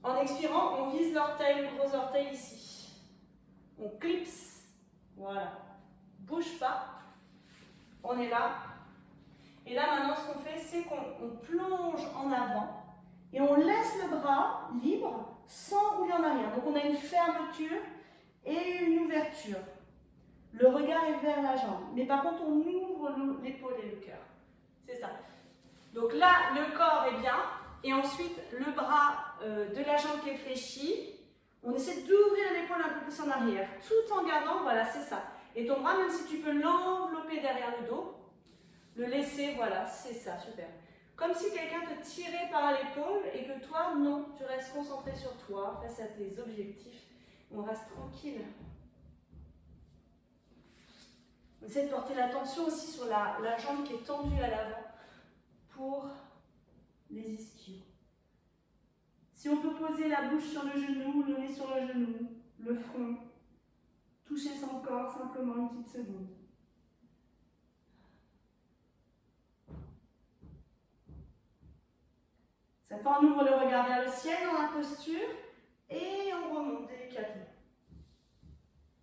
En expirant, on vise l'orteil, le gros orteil ici. On clipse. Voilà. Bouge pas. On est là. Et là, maintenant, ce qu'on fait, c'est qu'on plonge en avant et on laisse le bras libre sans rouler en arrière. Donc, on a une fermeture et une ouverture. Le regard est vers la jambe. Mais par contre, on ouvre l'épaule et le cœur. C'est ça. Donc là, le corps est bien. Et ensuite, le bras de la jambe qui est fléchi. On essaie d'ouvrir l'épaule un peu plus en arrière. Tout en gardant, voilà, c'est ça. Et ton bras, même si tu peux l'envelopper derrière le dos, le laisser, voilà, c'est ça, super. Comme si quelqu'un te tirait par l'épaule et que toi, non, tu restes concentré sur toi, face à tes objectifs. On reste tranquille. On essaie de porter l'attention aussi sur la jambe qui est tendue à l'avant pour les ischios. Si on peut poser la bouche sur le genou, le nez sur le genou, le front, toucher son corps simplement une petite seconde. Cette fois, on ouvre le regard vers le ciel dans la posture et on remonte délicatement.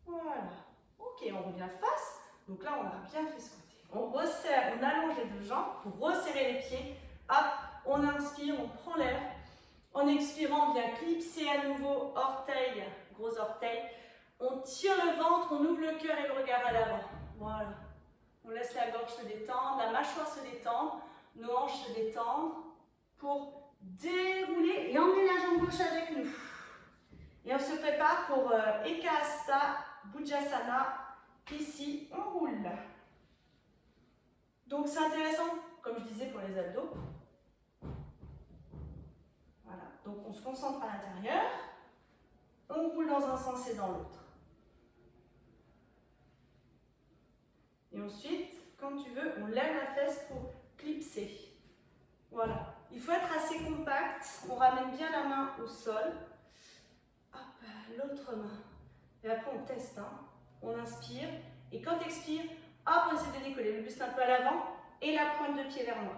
Voilà. Ok, on revient face. Donc là, on a bien fait ce côté. On resserre, on allonge les deux jambes pour resserrer les pieds. Hop, on inspire, on prend l'air. En expirant, on vient clipser à nouveau, orteil, gros orteil. On tire le ventre, on ouvre le cœur et le regard à l'avant. Voilà. On laisse la gorge se détendre, la mâchoire se détendre, nos hanches se détendre pour dérouler et emmener la jambe gauche avec nous. Et on se prépare pour Eka Hasta, Bujasana. Ici, on roule. Donc c'est intéressant, comme je disais, pour les abdos. Voilà, donc on se concentre à l'intérieur. On roule dans un sens et dans l'autre. Et ensuite, quand tu veux, on lève la fesse pour clipser. Voilà. Il faut être assez compact. On ramène bien la main au sol. Hop, l'autre main. Et après, on teste. Hein. On inspire. Et quand tu expires, hop, on essaie de décoller. Le buste un peu à l'avant et la pointe de pied vers moi.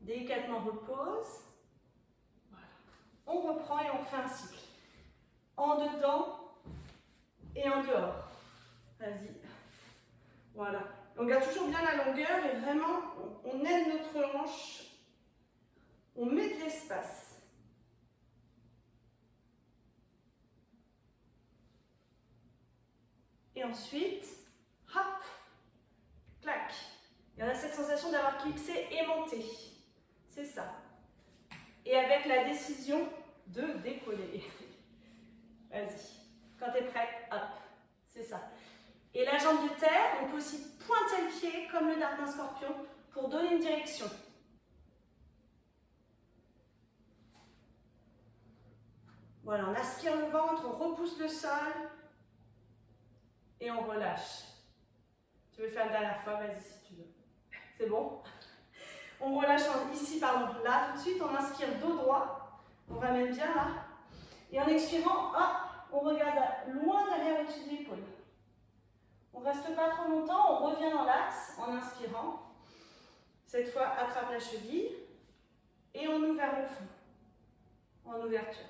Délicatement repose. Voilà. On reprend et on refait un cycle. En dedans et en dehors. Vas-y. Voilà. On garde toujours bien la longueur et vraiment, on aide notre hanche. On met de l'espace. Et ensuite, hop, clac. Et on a cette sensation d'avoir clipsé et monté. C'est ça. Et avec la décision de décoller. Vas-y. Quand tu es prête, hop. C'est ça. Et la jambe de terre, on peut aussi pointer le pied comme le dard d'un scorpion pour donner une direction. Voilà, on aspire le ventre, on repousse le sol et on relâche. Tu veux faire une dernière fois, vas-y si tu veux. C'est bon? On relâche ici, pardon, là tout de suite, on inspire dos droit, on ramène bien là. Et en expirant, hop, on regarde loin derrière au-dessus de l'épaule. On ne reste pas trop longtemps, on revient dans l'axe en inspirant. Cette fois, attrape la cheville et on ouvre vers le fond, en ouverture.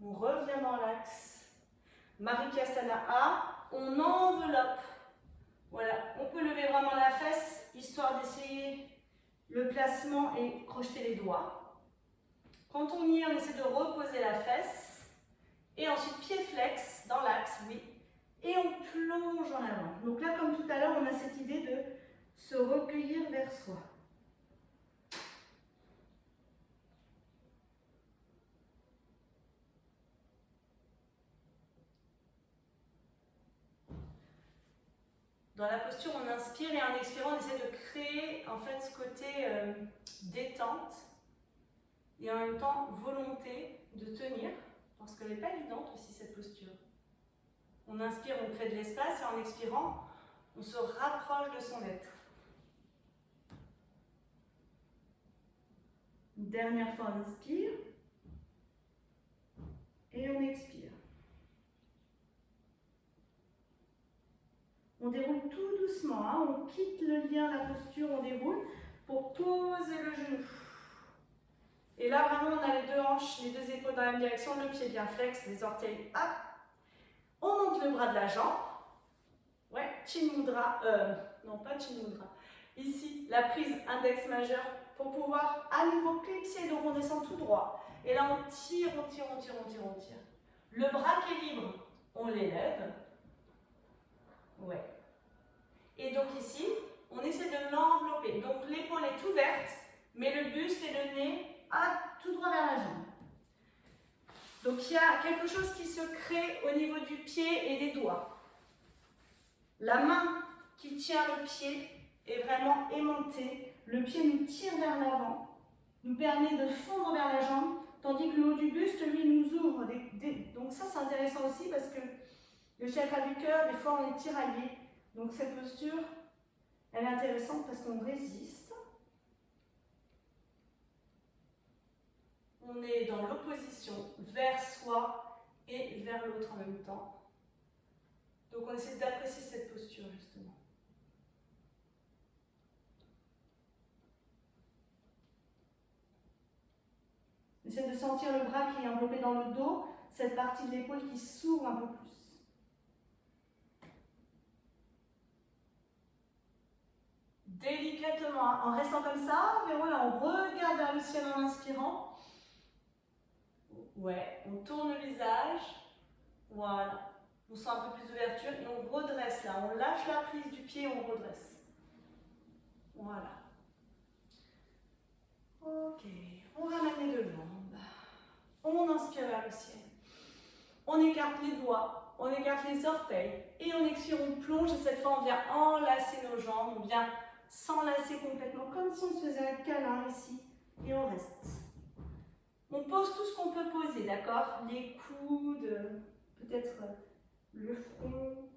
On revient dans l'axe. Marikasana A, on enveloppe. Voilà, on peut lever vraiment la fesse, histoire d'essayer le placement et crocheter les doigts. Quand on y est, on essaie de reposer la fesse. Et ensuite, pied flex dans l'axe, oui. Et on plonge en avant. Donc là, comme tout à l'heure, on a cette idée de se recueillir vers soi. Dans la posture, on inspire et en expirant, on essaie de créer en fait ce côté détente et en même temps volonté de tenir, parce qu'elle n'est pas évidente aussi cette posture. On inspire, on crée de l'espace et en expirant, on se rapproche de son être. Une dernière fois, on inspire et on expire. On déroule tout doucement, hein. On quitte le lien, la posture, on déroule pour poser le genou. Et là, vraiment, on a les deux hanches, les deux épaules dans la même direction, le pied bien flex, les orteils, hop. On monte le bras de la jambe. Ouais, Chin Mudra, non pas Chin Mudra. Ici, la prise index majeur pour pouvoir à nouveau clipser, donc on descend tout droit. Et là, on tire, on tire, on tire, on tire, on tire. Le bras qui est libre, on l'élève. Ouais. Et donc ici, on essaie de l'envelopper. Donc l'épaule est ouverte, mais le buste et le nez tout droit vers la jambe. Donc il y a quelque chose qui se crée au niveau du pied et des doigts. La main qui tient le pied est vraiment aimantée. Le pied nous tire vers l'avant, nous permet de fondre vers la jambe, tandis que le haut du buste, lui, nous ouvre. Donc ça, c'est intéressant aussi parce que le chakra du cœur, des fois, on est tiraillé. Donc cette posture, elle est intéressante parce qu'on résiste. On est dans l'opposition vers soi et vers l'autre en même temps. Donc on essaie d'apprécier cette posture justement. On essaie de sentir le bras qui est enveloppé dans le dos, cette partie de l'épaule qui s'ouvre un peu plus. Délicatement, en restant comme ça, mais voilà, on regarde vers le ciel en inspirant. Ouais, on tourne le visage, voilà, on sent un peu plus d'ouverture et on redresse là, on lâche la prise du pied et on redresse. Voilà. Ok, on ramène les deux jambes, on inspire vers le ciel, on écarte les doigts, on écarte les orteils et on expire, on plonge et cette fois on vient enlacer nos jambes, on vient s'enlacer complètement comme si on se faisait un câlin ici et on reste. On pose tout ce qu'on peut poser, d'accord? Les coudes, peut-être le front.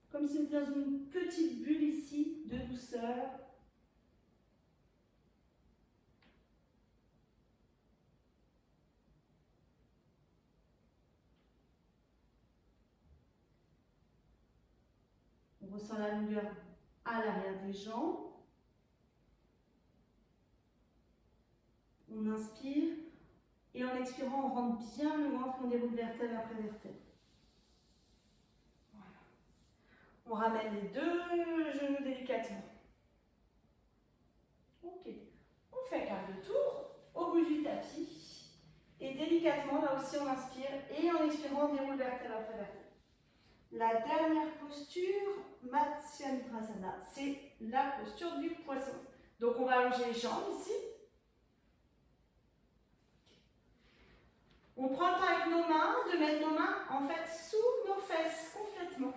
Comme si on était dans une petite bulle ici de douceur. On ressent la longueur à l'arrière des jambes. On inspire et en expirant, on rentre bien le ventre, on déroule vertèbre après vertèbre. Voilà. On ramène les deux genoux délicatement. Ok. On fait un quart de tour au bout du tapis. Et délicatement, là aussi, on inspire et en expirant, on déroule vertèbre après vertèbre. La dernière posture, Matsyendrasana, c'est la posture du poisson. Donc, on va allonger les jambes ici. On prend le temps avec nos mains de mettre nos mains en fait sous nos fesses complètement.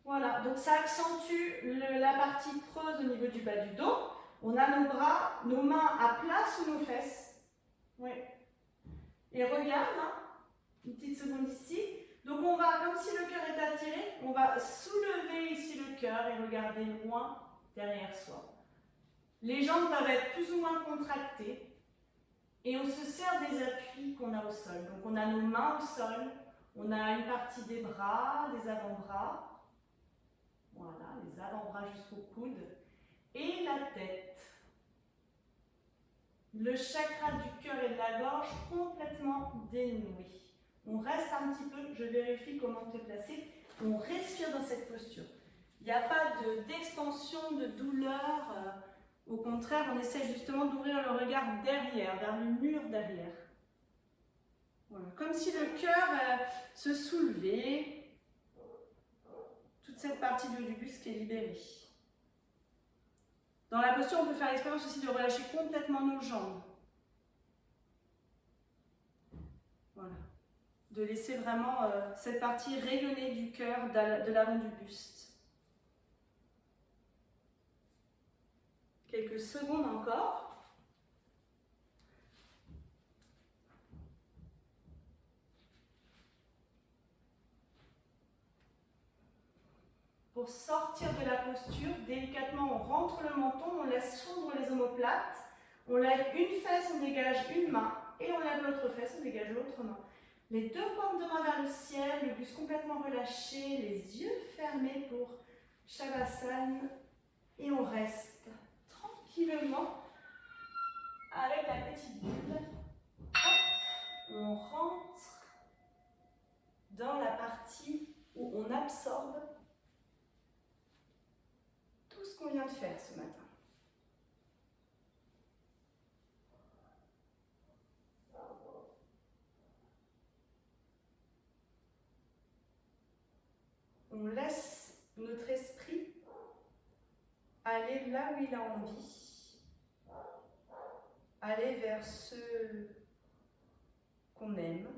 Voilà, donc ça accentue la partie creuse au niveau du bas du dos. On a nos bras, nos mains à plat sous nos fesses. Oui. Et regarde, hein, une petite seconde ici. Donc on va, comme si le cœur était attiré, on va soulever ici le cœur et regarder loin derrière soi. Les jambes peuvent être plus ou moins contractées. Et on se sert des appuis qu'on a au sol. Donc on a nos mains au sol, on a une partie des bras, des avant-bras. Voilà, les avant-bras jusqu'au coude. Et la tête. Le chakra du cœur et de la gorge complètement dénoué. On reste un petit peu, je vérifie comment te placer. On respire dans cette posture. Il n'y a pas d'extension, de douleur. Au contraire, on essaie justement d'ouvrir le regard derrière, vers le mur derrière. Voilà. Comme si le cœur se soulevait. Toute cette partie du buste qui est libérée. Dans la posture, on peut faire l'expérience aussi de relâcher complètement nos jambes. Voilà. De laisser vraiment cette partie rayonner du cœur, de l'avant du buste. Quelques secondes encore. Pour sortir de la posture, délicatement, on rentre le menton, on laisse fondre les omoplates, on lève une fesse, on dégage une main, et on lève l'autre fesse, on dégage l'autre main. Les deux pointes de main vers le ciel, le buste focus complètement relâché, les yeux fermés pour Shavasana. Et on reste tranquillement avec la petite bulle. Hop, on rentre dans la partie où on absorbe tout ce qu'on vient de faire ce matin. On laisse notre esprit aller là où il a envie, aller vers ce qu'on aime.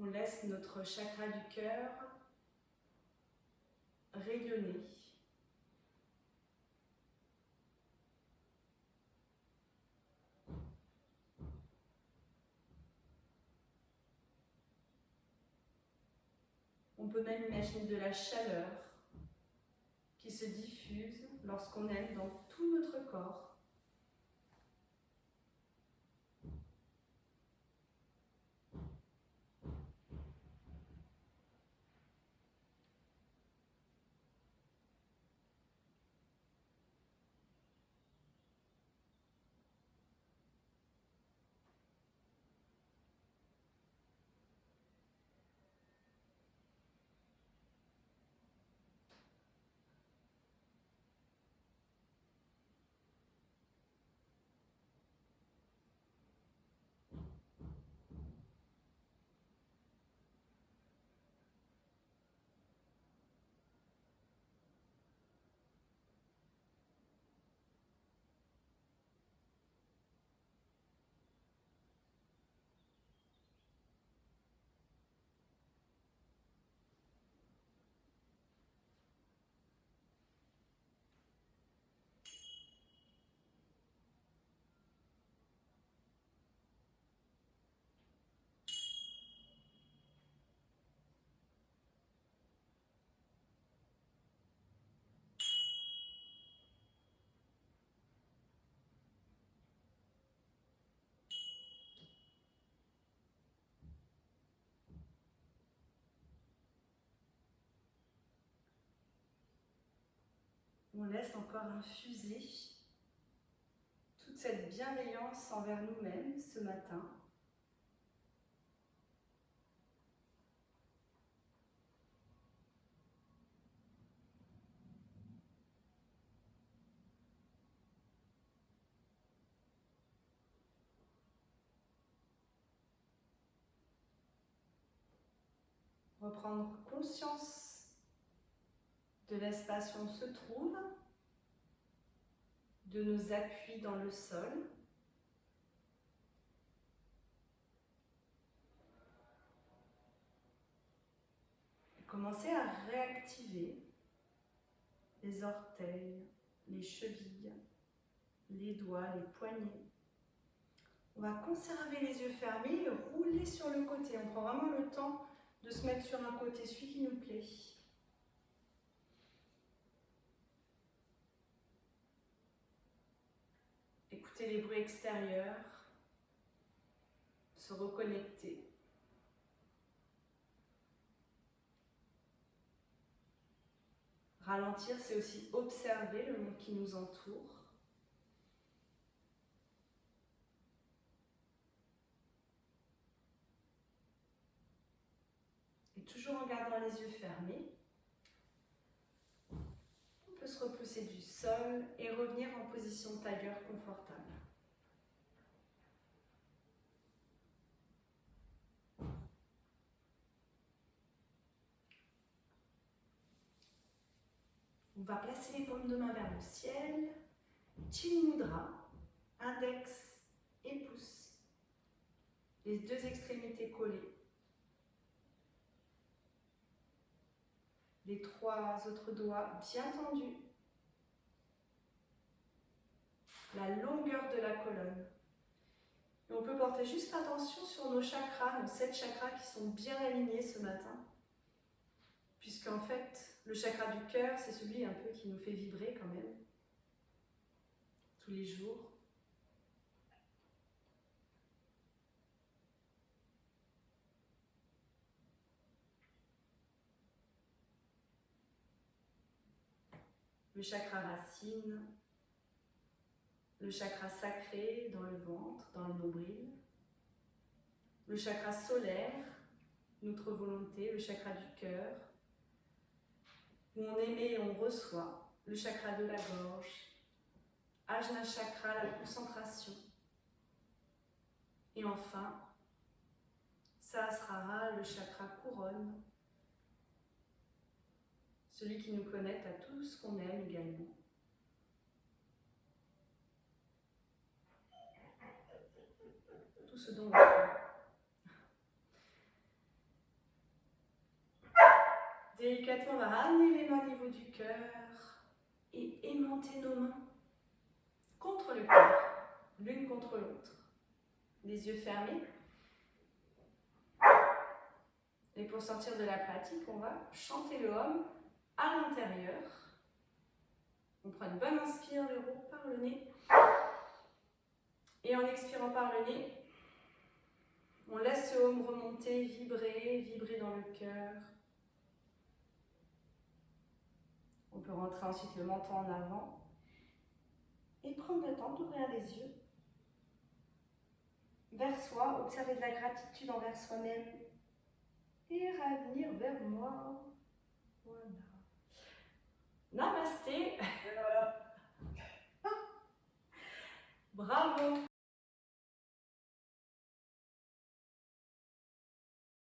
On laisse notre chakra du cœur rayonner. On peut même imaginer de la chaleur qui se diffuse lorsqu'on aime dans tout notre corps. On laisse encore infuser toute cette bienveillance envers nous-mêmes ce matin. Reprendre conscience de l'espace où on se trouve, de nos appuis dans le sol. Et commencer à réactiver les orteils, les chevilles, les doigts, les poignets. On va conserver les yeux fermés et rouler sur le côté. On prend vraiment le temps de se mettre sur un côté, celui qui nous plaît. Écouter les bruits extérieurs, se reconnecter. Ralentir, c'est aussi observer le monde qui nous entoure. Et toujours en gardant les yeux fermés, on peut se repousser du sol et revenir en position tiger confortable. On va placer les paumes de main vers le ciel, Chin Mudra, index et pouce, les deux extrémités collées. Les trois autres doigts bien tendus. La longueur de la colonne. Et on peut porter juste attention sur nos chakras, nos 7 chakras qui sont bien alignés ce matin. Puisqu'en fait, le chakra du cœur, c'est celui un peu qui nous fait vibrer quand même, tous les jours. Le chakra racine, le chakra sacré dans le ventre, dans le nombril, le chakra solaire, notre volonté, le chakra du cœur, où on émet et on reçoit, le chakra de la gorge, Ajna chakra, la concentration, et enfin, Sahasrara, le chakra couronne, celui qui nous connecte à tout ce qu'on aime également. Tout ce dont on veut. Délicatement, on va ramener les mains au niveau du cœur et aimanter nos mains contre le cœur, l'une contre l'autre. Les yeux fermés. Et pour sortir de la pratique, on va chanter le Om à l'intérieur. On prend une bonne inspire vers haut par le nez. Et en expirant par le nez, on laisse ce Om remonter, vibrer dans le cœur. On peut rentrer ensuite le menton en avant et prendre le temps d'ouvrir les yeux vers soi, observer de la gratitude envers soi-même et revenir vers moi. Voilà. Namasté. Bravo.